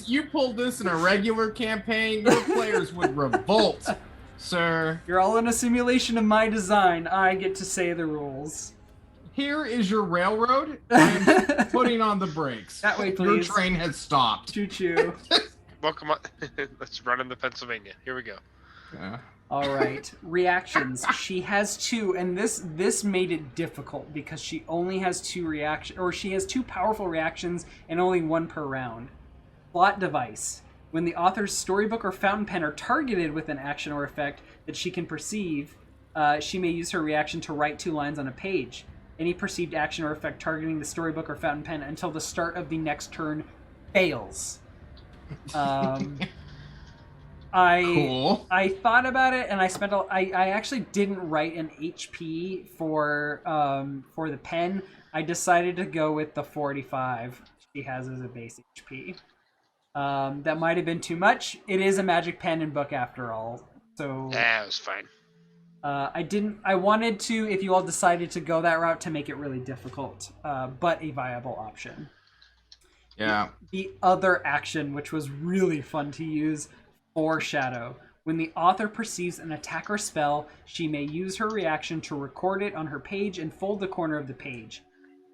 you pulled this in a regular campaign, your players would revolt, sir. You're all in a simulation of my design. I get to say the rules. Here is your railroad. I'm putting on the brakes. That way, please. Your train has stopped. Choo-choo. Welcome on. Let's run into Pennsylvania. Here we go. All right. Reactions. She has 2, and this made it difficult because she only has 2 reactions, or she has 2 powerful reactions and only 1 per round. Plot device. When the author's storybook or fountain pen are targeted with an action or effect that she can perceive, she may use her reaction to write 2 lines on a page. Any perceived action or effect targeting the storybook or fountain pen until the start of the next turn fails. Cool. I thought about it, and I actually didn't write an HP for the pen. I decided to go with the 45 she has as a base HP. That might have been too much. It is a magic pen and book after all, so Yeah, it was fine. I wanted to, if you all decided to go that route, to make it really difficult, but a viable option. Yeah. The other action, which was really fun to use, Foreshadow. When the author perceives an attack or spell, she may use her reaction to record it on her page and fold the corner of the page.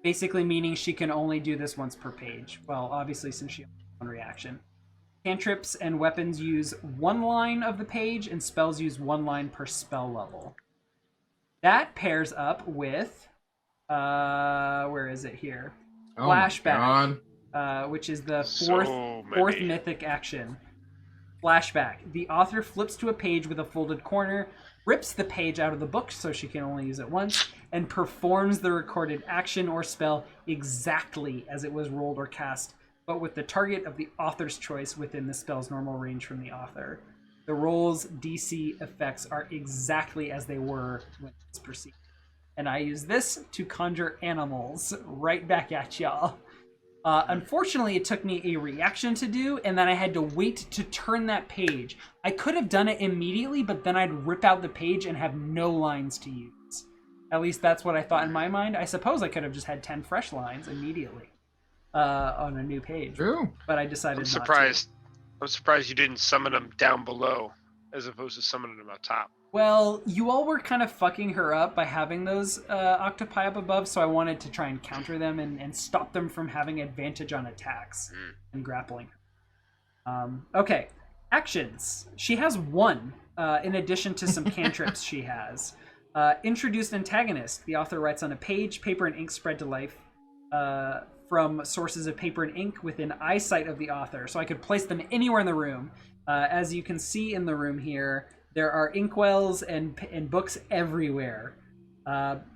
Basically meaning she can only do this once per page. Well, obviously, since she has one reaction. Cantrips and weapons use 1 line of the page, and spells use 1 line per spell level. That pairs up with, where is it here? Flashback, which is the fourth mythic action. Flashback. The author flips to a page with a folded corner, rips the page out of the book so she can only use it once, and performs the recorded action or spell exactly as it was rolled or cast, but with the target of the author's choice within the spell's normal range from the author. The roll's DC effects are exactly as they were when it's perceived. And I use this to conjure animals right back at y'all. Unfortunately, it took me a reaction to do, and then I had to wait to turn that page. I could have done it immediately, but then I'd rip out the page and have no lines to use. At least that's what I thought in my mind. I suppose I could have just had 10 fresh lines immediately on a new page. True. But I decided not to. I'm surprised you didn't summon them down below as opposed to summoning them up top. Well, you all were kind of fucking her up by having those octopi up above, so I wanted to try and counter them and stop them from having advantage on attacks and grappling. Okay, actions. She has 1, in addition to some cantrips she has. Introduced antagonist. The author writes on a page, paper and ink spread to life from sources of paper and ink within eyesight of the author. So I could place them anywhere in the room. As you can see in the room here, there are inkwells and books everywhere.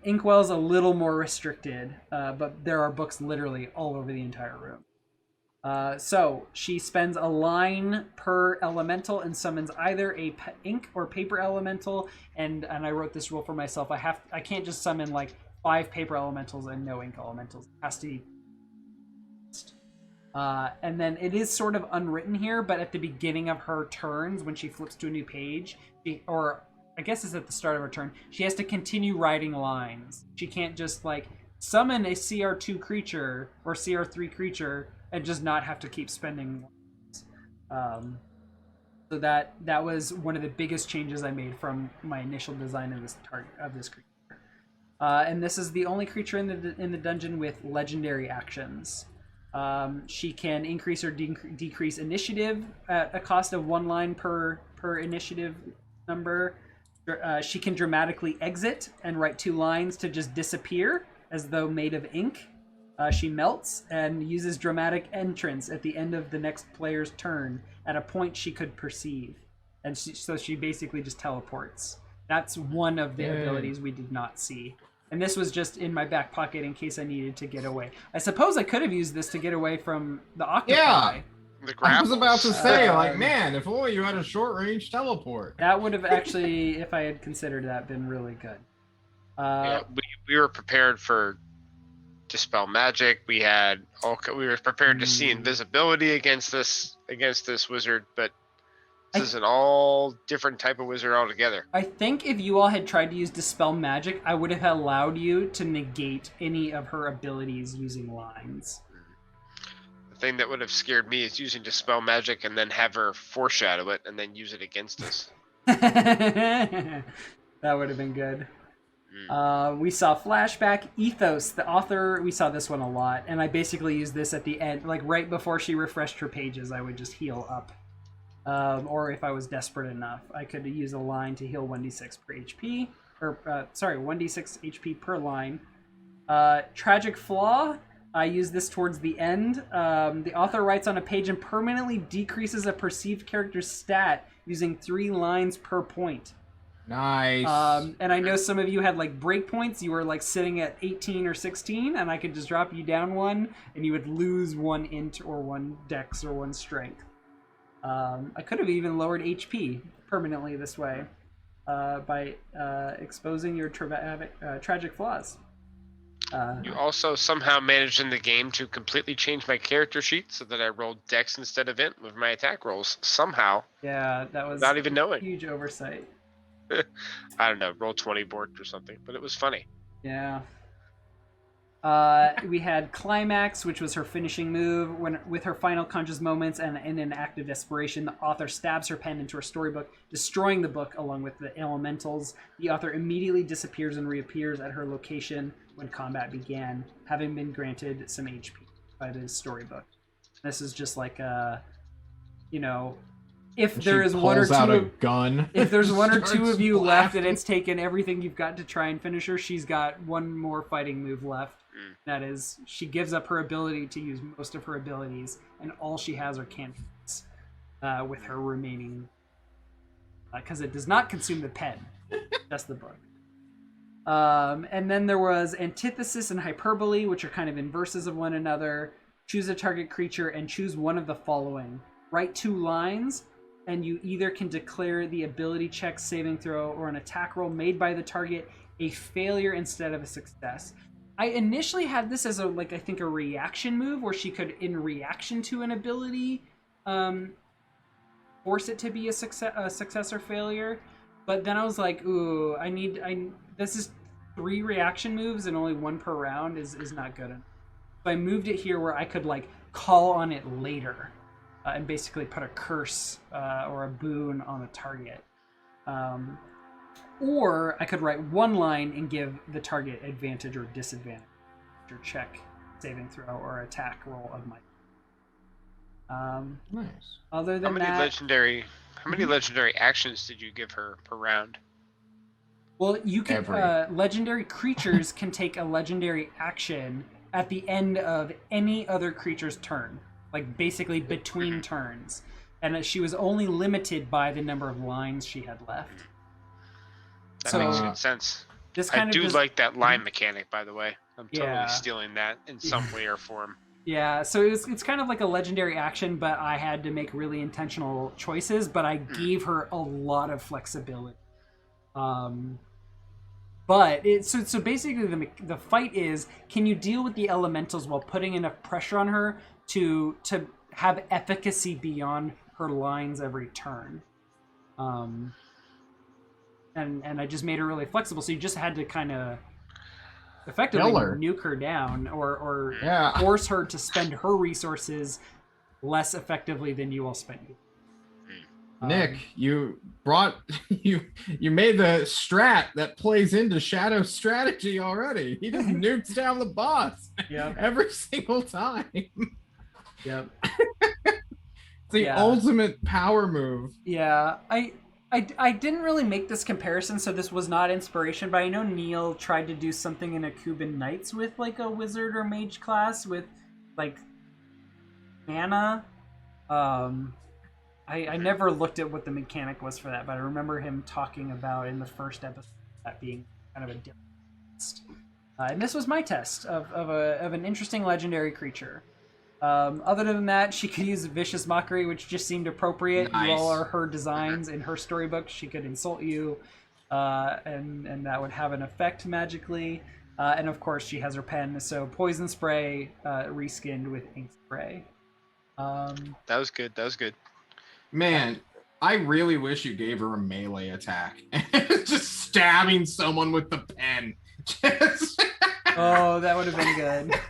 Inkwell's a little more restricted, but there are books literally all over the entire room. So she spends a line per elemental and summons either a ink or paper elemental. And I wrote this rule for myself. I can't just summon like 5 paper elementals and no ink elementals. It has to be. And then it is sort of unwritten here, but at the beginning of her turns, when she flips to a new page, or I guess it's at the start of her turn, she has to continue writing lines. She can't just like summon a CR2 creature or CR3 creature and just not have to keep spending lines. So that was one of the biggest changes I made from my initial design of this creature. And this is the only creature in the dungeon with legendary actions. She can increase or decrease initiative at a cost of 1 line per initiative number. She can dramatically exit and write 2 lines to just disappear as though made of ink. She melts and uses dramatic entrance at the end of the next player's turn at a point she could perceive. And so she basically just teleports. That's one of the abilities we did not see. And this was just in my back pocket in case I needed to get away. I suppose I could have used this to get away from the octopi. Yeah. I was about to say, man, if only you had a short-range teleport. That would have actually, if I had considered that, been really good. Yeah, we were prepared for dispel magic. We were prepared to see invisibility against this wizard, but this is an all different type of wizard altogether. I think if you all had tried to use dispel magic, I would have allowed you to negate any of her abilities using lines. The thing that would have scared me is using dispel magic and then have her foreshadow it and then use it against us. That would have been good. We saw flashback ethos. The author, we saw this one a lot, and I basically used this at the end, like right before she refreshed her pages. I would just heal up, or if I was desperate enough, I could use a line to heal 1d6 per HP, or 1d6 HP per line. Tragic flaw. I use this towards the end. The author writes on a page and permanently decreases a perceived character's stat using 3 lines per point. Nice. And I know some of you had like breakpoints. You were like sitting at 18 or 16, and I could just drop you down 1, and you would lose 1 int or 1 dex or 1 strength. I could have even lowered HP permanently this way by exposing your tragic flaws. You also somehow managed in the game to completely change my character sheet so that I rolled dex instead of int with my attack rolls. Somehow. Yeah, that was not even knowing. Huge oversight. I don't know, roll 20 borked or something, but it was funny. Yeah. We had Climax, which was her finishing move. With her final conscious moments and in an act of desperation, the author stabs her pen into her storybook, destroying the book along with the elementals. The author immediately disappears and reappears at her location when combat began, having been granted some HP by the storybook. This is just like if there is one or two, if there's one or two of you left and it's taken everything you've got to try and finish her, she's got one more fighting move left. That is, she gives up her ability to use most of her abilities, and all she has are cantrips with her remaining, because it does not consume the pen, just the book. And then there was antithesis and hyperbole, which are kind of inverses of one another. Choose a target creature and choose one of the following. Write 2 lines, and you either can declare the ability check, saving throw, or an attack roll made by the target a failure instead of a success. I initially had this as a reaction move where she could, in reaction to an ability, force it to be a success or failure. But then I was like, ooh, this is 3 reaction moves and only 1 per round is not good enough. So I moved it here where I could call on it later and basically put a curse or a boon on a target. Or I could write 1 line and give the target advantage or disadvantage or check, saving throw, or attack roll of my. Nice. Other than how many legendary actions did you give her per round? Well, you can Every. legendary creatures can take a legendary action at the end of any other creature's turn, like basically between turns, and she was only limited by the number of lines she had left. That So makes good sense. this I kind of do does, like that line mechanic, by the way. I'm totally Yeah. stealing that in some way or form. Yeah, so it's kind of like a legendary action, but I had to make really intentional choices, but I gave her a lot of flexibility. But so basically the fight is, can you deal with the elementals while putting enough pressure on her to have efficacy beyond her lines every turn? And I just made her really flexible, so you just had to kind of effectively Kill her. nuke her down or Yeah. force her to spend her resources less effectively than you all spent. Nick, you brought you made the strat that plays into Shadow's strategy already. He just nukes down the boss every single time. Yep. It's the ultimate power move. Yeah, I didn't really make this comparison, so this was not inspiration, but I know Neil tried to do something in a Cuban Knights with like a wizard or mage class with like mana. I never looked at what the mechanic was for that, but I remember him talking about in the first episode that being kind of a different test. And this was my test of an interesting legendary creature. Other than that, she could use Vicious Mockery, which just seemed appropriate. Nice. You all are her designs in her storybook. She could insult you, and that would have an effect magically. And of course, she has her pen, so Poison Spray reskinned with Ink Spray. That was good. That was good. Man, I really wish you gave her a melee attack. Just stabbing someone with the pen. Oh, that would have been good.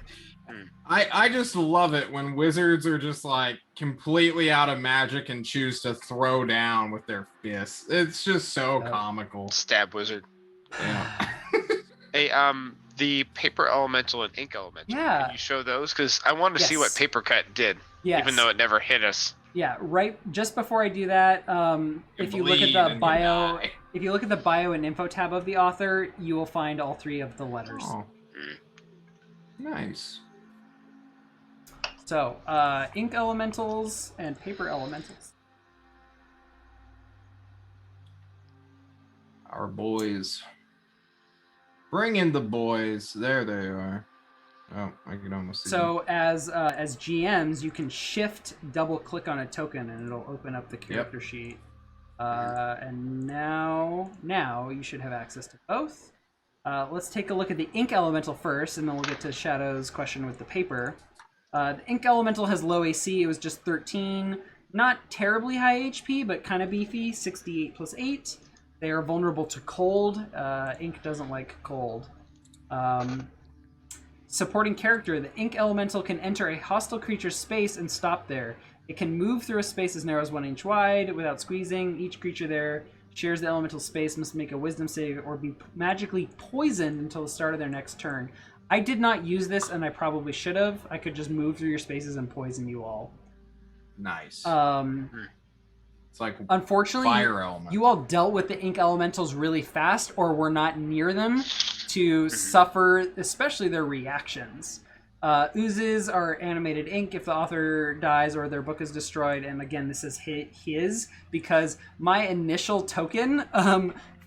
I just love it when wizards are just like completely out of magic and choose to throw down with their fists. It's just so comical. Stab wizard. Yeah. Hey, the paper elemental and ink elemental. Yeah. Can you show those? Because I wanted to see what paper cut did. Yes. Even though it never hit us. Yeah, right. Just before I do that, if you look at the bio, if you look at the bio and info tab of the author, you will find all three of the letters. Oh. Nice. So, ink elementals and paper elementals. Our boys. Bring in the boys. There they are. Oh, I can almost see So as GMs, you can shift double click on a token and it'll open up the character sheet. And now you should have access to both. Let's take a look at the ink elemental first, and then we'll get to Shadow's question with the paper. The ink elemental has low AC. It was just 13. Not terribly high HP, but kind of beefy. 68 plus 8. They are vulnerable to cold. Ink doesn't like cold. Supporting character, the ink elemental can enter a hostile creature's space and stop there. It can move through a space as narrow as 1 inch wide without squeezing. Each creature there shares the elemental space, must make a wisdom save or be magically poisoned until the start of their next turn. I did not use this, and I probably should have. I could just move through your spaces and poison you all. Nice. It's like unfortunately, fire element. You all dealt with the ink elementals really fast, or were not near them to suffer, especially their reactions. Oozes are animated ink if the author dies or their book is destroyed, and again, this is his because my initial token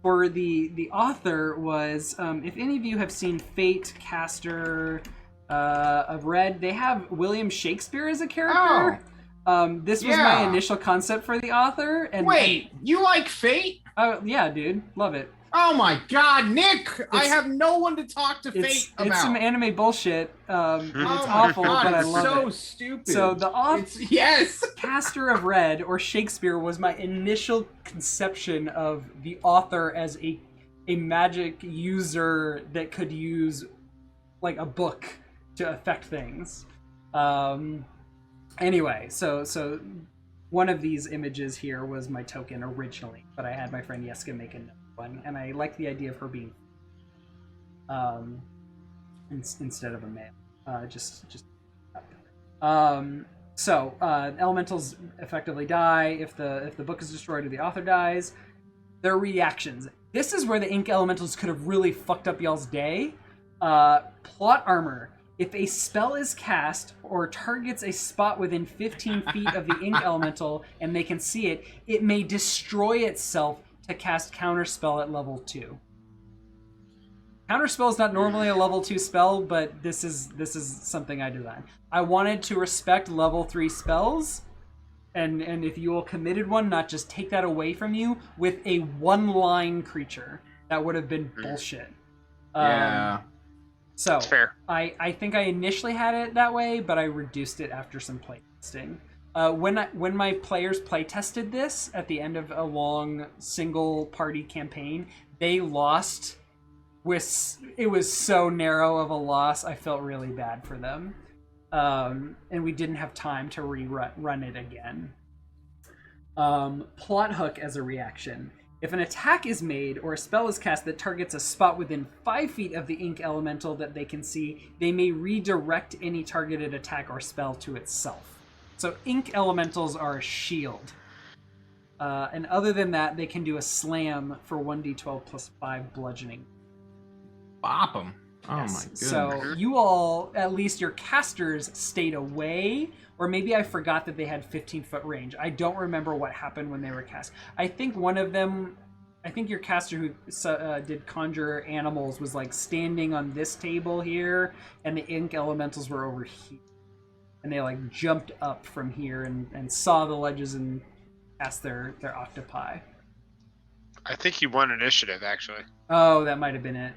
for the author was, if any of you have seen Fate, Caster of Red, they have William Shakespeare as a character. This was my initial concept for the author. And wait, you like Fate? Oh yeah, dude, love it. Oh my God, Nick! I have no one to talk to Fate about. It's some anime bullshit. And it's awful, but I love it. So stupid. So the yes, Caster of Red or Shakespeare was my initial conception of the author as a magic user that could use like a book to affect things. Anyway, so one of these images here was my token originally, but I had my friend Yeska make another one, and I like the idea of her being instead of a male. So elementals effectively die if the book is destroyed or the author dies. Their reactions. this is where the ink elementals could have really fucked up y'all's day. Plot armor. If a spell is cast or targets a spot within 15 feet of the ink elemental and they can see it, it may destroy itself to cast counterspell at level 2. Counterspell is not normally a level 2 spell, but this is something I designed. I wanted to respect level 3 spells, and if you all committed one, not just take that away from you with a one-line creature. That would have been bullshit. Yeah. So That's fair. I think I initially had it that way, but I reduced it after some playtesting. When my players playtested this at the end of a long single party campaign, they lost. It was so narrow of a loss, I felt really bad for them. And we didn't have time to run it again. Plot hook as a reaction. If an attack is made or a spell is cast that targets a spot within 5 feet of the ink elemental that they can see, they may redirect any targeted attack or spell to itself. So ink elementals are a shield. And other than that, they can do a slam for 1d12 plus 5 bludgeoning. Bop them. Oh Yes. my goodness. So you all, at least your casters, stayed away, or maybe I forgot that they had 15-foot range. I don't remember what happened when they were cast. I think one of them, I think your caster who did conjure animals was like standing on this table here, and the ink elementals were over here. And they like jumped up from here and saw the ledges and cast their octopi. I think he won initiative, actually. Oh, that might have been it.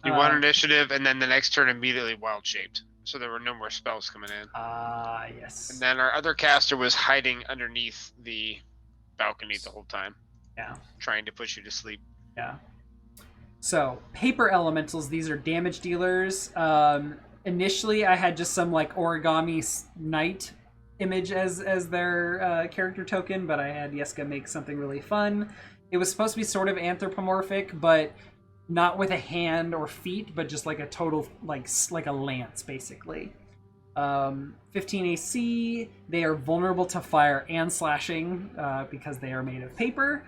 He won initiative, and then the next turn immediately wild-shaped. So there were no more spells coming in. Yes. And then our other caster was hiding underneath the balcony the whole time. Yeah. Trying to put you to sleep. Yeah. So, paper elementals, these are damage dealers. Initially, I had just some like origami knight image as their character token, but I had Yeska make something really fun. It was supposed to be sort of anthropomorphic, but not with a hand or feet, but just like a total, like a lance, basically. 15 AC. They are vulnerable to fire and slashing because they are made of paper.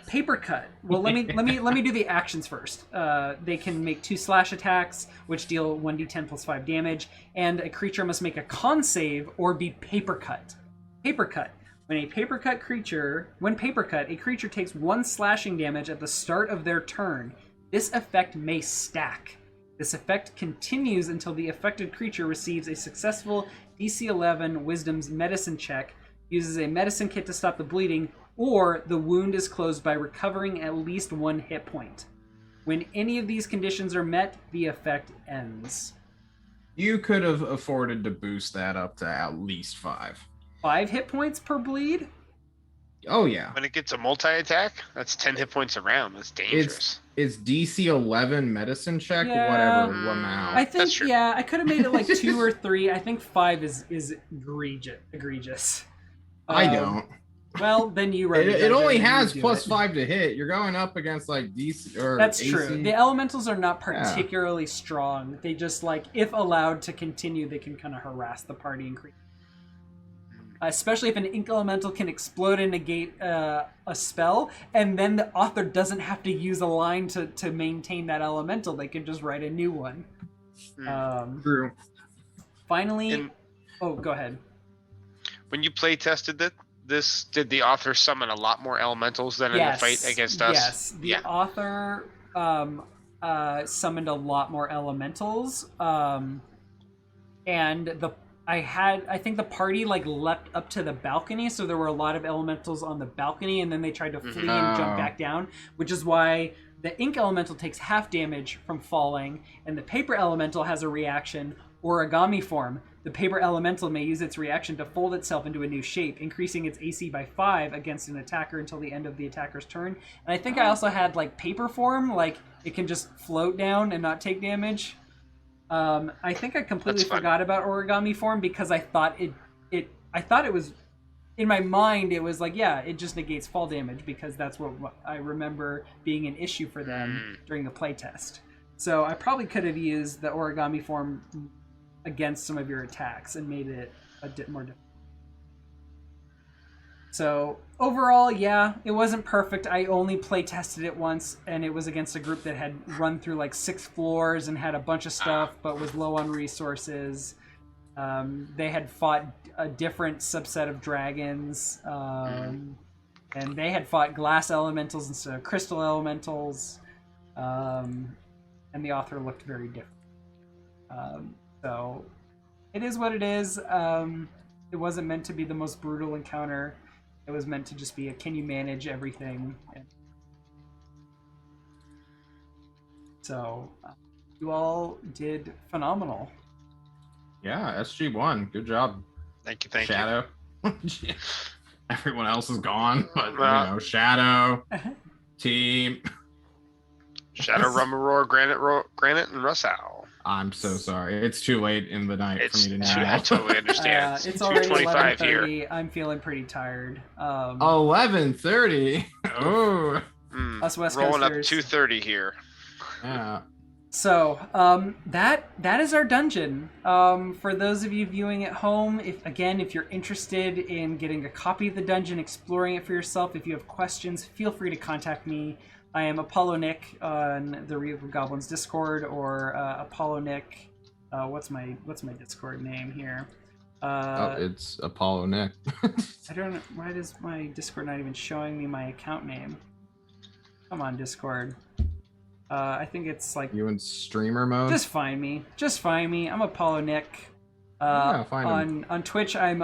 Paper cut. Well, let me do the actions first. They can make 2 slash attacks, which deal 1d10 plus 5 damage, and a creature must make a con save or be paper cut. Paper cut. When paper cut, a creature takes 1 slashing damage at the start of their turn. This effect may stack. This effect continues until the affected creature receives a successful DC 11 Wisdom's medicine check, uses a medicine kit to stop the bleeding, or the wound is closed by recovering at least 1 hit point. When any of these conditions are met, the effect ends. You could have afforded to boost that up to at least 5. 5 hit points per bleed? Oh yeah. When it gets a multi-attack, that's 10 hit points a round. That's dangerous. It's DC 11 medicine check, Yeah. whatever amount. I think, That's true. yeah, I could have made it like 2 or 3. I think 5 is egregious. I don't. Well, then you run. It only has +5 +5 to hit. You're going up against like DC or That's AC. true. The elementals are not particularly strong. They just like, if allowed to continue, they can kind of harass the party and create. Especially if an ink elemental can explode and negate a spell, and then the author doesn't have to use a line to maintain that elemental. They can just write a new one. True. Finally, go ahead. When you play tested this, did the author summon a lot more elementals than in the fight against us? Yes, the author summoned a lot more elementals, and I think the party like leapt up to the balcony, so there were a lot of elementals on the balcony, and then they tried to flee and jump back down, which is why the ink elemental takes half damage from falling, and the paper elemental has a reaction, origami form. The paper elemental may use its reaction to fold itself into a new shape, increasing its AC by 5 against an attacker until the end of the attacker's turn. And I think I also had like paper form, like it can just float down and not take damage. I think I completely forgot about origami form because I thought it was, in my mind, it was like, yeah, it just negates fall damage because that's what I remember being an issue for them during the playtest. So I probably could have used the origami form against some of your attacks and made it a bit more difficult. So overall, yeah, it wasn't perfect. I only play tested it once, and it was against a group that had run through like 6 floors and had a bunch of stuff, but was low on resources. They had fought a different subset of dragons, and they had fought glass elementals instead of crystal elementals, and the author looked very different. So it is what it is. It wasn't meant to be the most brutal encounter. It was meant to just be a can you manage everything. So you all did phenomenal. Yeah, SG won. Good job. Thank you. Shadow. Everyone else is gone, but Well. Shadow, team. Shadow, Rummaroar, Granite, and Russell. I'm so sorry. It's too late in the night for me to know. I totally understand. It's already 2:25 11:30. here. I'm feeling pretty tired. 11:30. Oh. Us West Rolling up Coasters. 2:30 here. Yeah. So that is our dungeon. For those of you viewing at home, if you're interested in getting a copy of the dungeon, exploring it for yourself, if you have questions, feel free to contact me. I am Apollo Nik on the Regal Goblins Discord, or Apollo Nik. What's my Discord name here? It's Apollo Nik. I don't know. Why does my Discord not even showing me my account name? Come on, Discord. I think it's like... You in streamer mode? Just find me. I'm Apollo Nik. Find him. On Twitch, I'm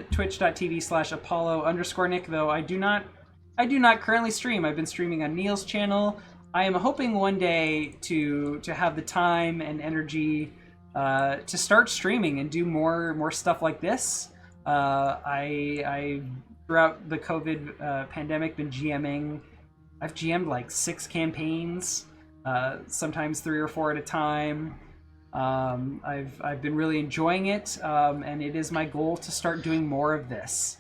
twitch.tv/Apollo_Nik, though I do not currently stream. I've been streaming on Neil's channel. I am hoping one day to have the time and energy to start streaming and do more stuff like this. I throughout the COVID pandemic been GMing. I've GM'd like 6 campaigns, sometimes 3 or 4 at a time. I've been really enjoying it, and it is my goal to start doing more of this.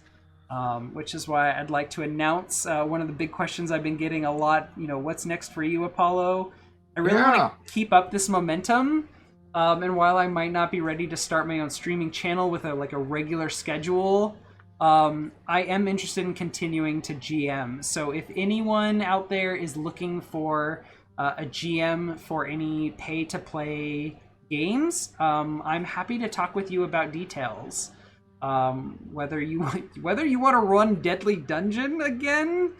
Which is why I'd like to announce one of the big questions I've been getting a lot. What's next for you, Apollo? I really want to keep up this momentum. And while I might not be ready to start my own streaming channel with a regular schedule, I am interested in continuing to GM. So if anyone out there is looking for a GM for any pay-to-play games, I'm happy to talk with you about details. Whether you want to run Deadly Dungeon again,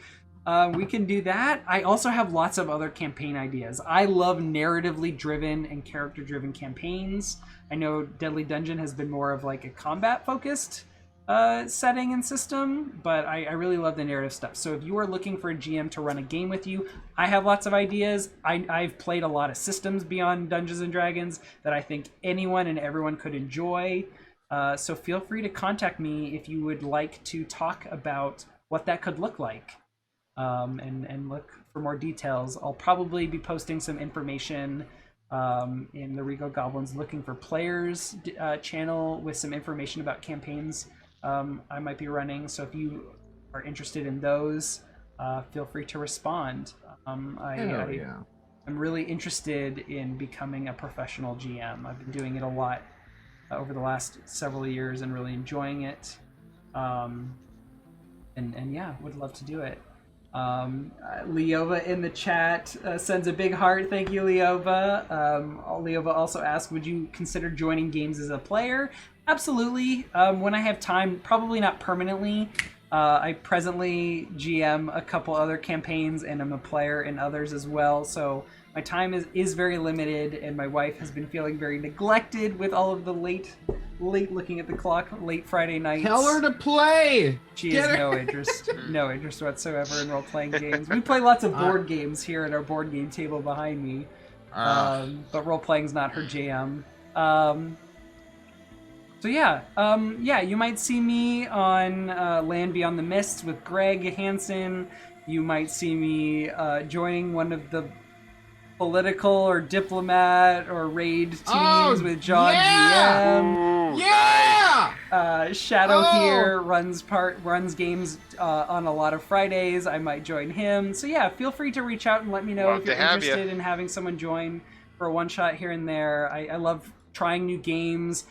we can do that. I also have lots of other campaign ideas. I love narratively driven and character driven campaigns. I know Deadly Dungeon has been more of like a combat focused setting and system, but I really love the narrative stuff. So if you are looking for a GM to run a game with you, I have lots of ideas. I've played a lot of systems beyond Dungeons and Dragons that I think anyone and everyone could enjoy. So feel free to contact me if you would like to talk about what that could look like, and look for more details. I'll probably be posting some information in the Regal Goblins Looking for Players channel with some information about campaigns I might be running. So if you are interested in those, feel free to respond. I'm really interested in becoming a professional GM. I've been doing it a lot over the last several years and really enjoying it, and yeah, would love to do it. Leova in the chat sends a big heart. Thank you, Leova. Leova also asked, would you consider joining games as a player? Absolutely. When I have time, probably not permanently. I presently GM a couple other campaigns, and I'm a player in others as well, so my time is very limited, and my wife has been feeling very neglected with all of the late looking at the clock, late Friday nights. Tell her to play! She has no interest whatsoever in role-playing games. We play lots of board games here at our board game table behind me, but role-playing's not her jam. So yeah, you might see me on Land Beyond the Mists with Greg Hansen. You might see me joining one of the political or diplomat or raid teams with John GM. Yeah! Shadow here runs games on a lot of Fridays. I might join him. So yeah, feel free to reach out and let me know if you're interested in having someone join for a one shot here and there. I love trying new games.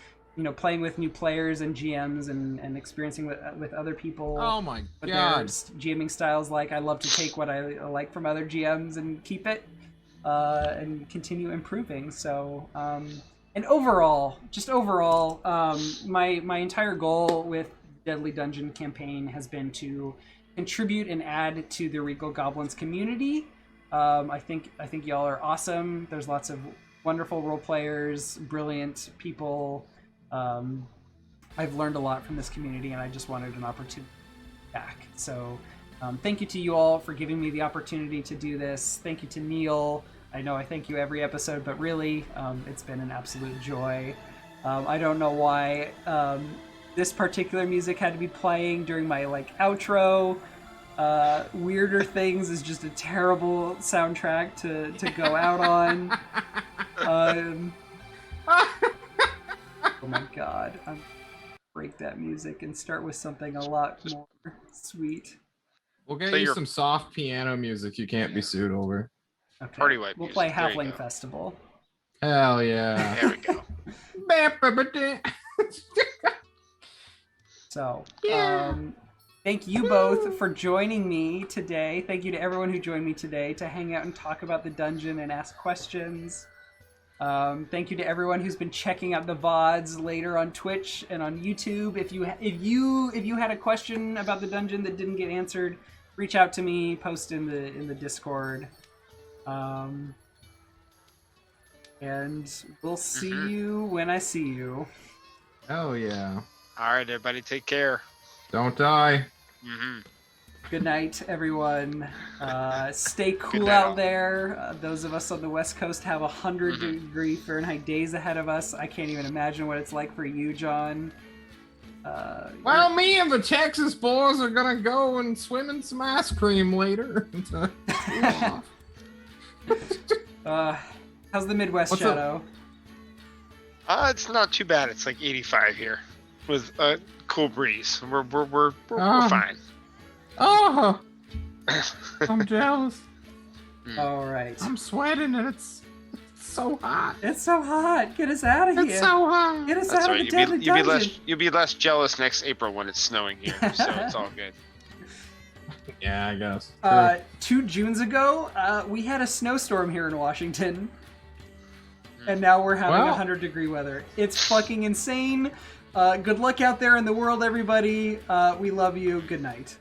playing with new players and GMs and experiencing with other people. Oh my what god. their GMing styles like. I love to take what I like from other GMs and keep it and continue improving. So, and overall, my entire goal with Deadly Dungeon campaign has been to contribute and add to the Regal Goblins community. I think y'all are awesome. There's lots of wonderful role players, brilliant people. I've learned a lot from this community, and I just wanted an opportunity back. So thank you to you all for giving me the opportunity to do this. Thank you to Neil. I know I thank you every episode, but really, it's been an absolute joy. I don't know why this particular music had to be playing during my outro. Weirder Things is just a terrible soundtrack to go out on. Oh my god, I'm gonna break that music and start with something a lot more sweet. We'll get you some soft piano music you can't be sued over. Okay. Party White We'll music. play There you Halfling go. Festival. Hell yeah. There we go. So, Yeah. thank you both for joining me today. Thank you to everyone who joined me today to hang out and talk about the dungeon and ask questions. Thank you to everyone who's been checking out the VODs later on Twitch and on YouTube. If you had a question about the dungeon that didn't get answered, reach out to me, post in the Discord. And we'll see you when I see you. Hell yeah. All right, everybody, take care. Don't die. Good night, everyone. Stay cool night, out all. there. Those of us on the West Coast have 100-degree Fahrenheit days ahead of us. I can't even imagine what it's like for you, John. Well, me and the Texas boys are gonna go and swim in some ice cream later. How's the Midwest, What's up? Shadow? It's not too bad. It's like 85 here with a cool breeze. We're fine. Oh, I'm jealous. All right. I'm sweating and it's so hot. It's so hot. Get us out of here. It's so hot. Get us That's out right. of the deadly dungeon. You'll be less jealous next April when it's snowing here, so it's all good. Yeah, I guess. 2 Junes ago, we had a snowstorm here in Washington. And now we're having 100-degree weather. It's fucking insane. Good luck out there in the world, everybody. We love you. Good night.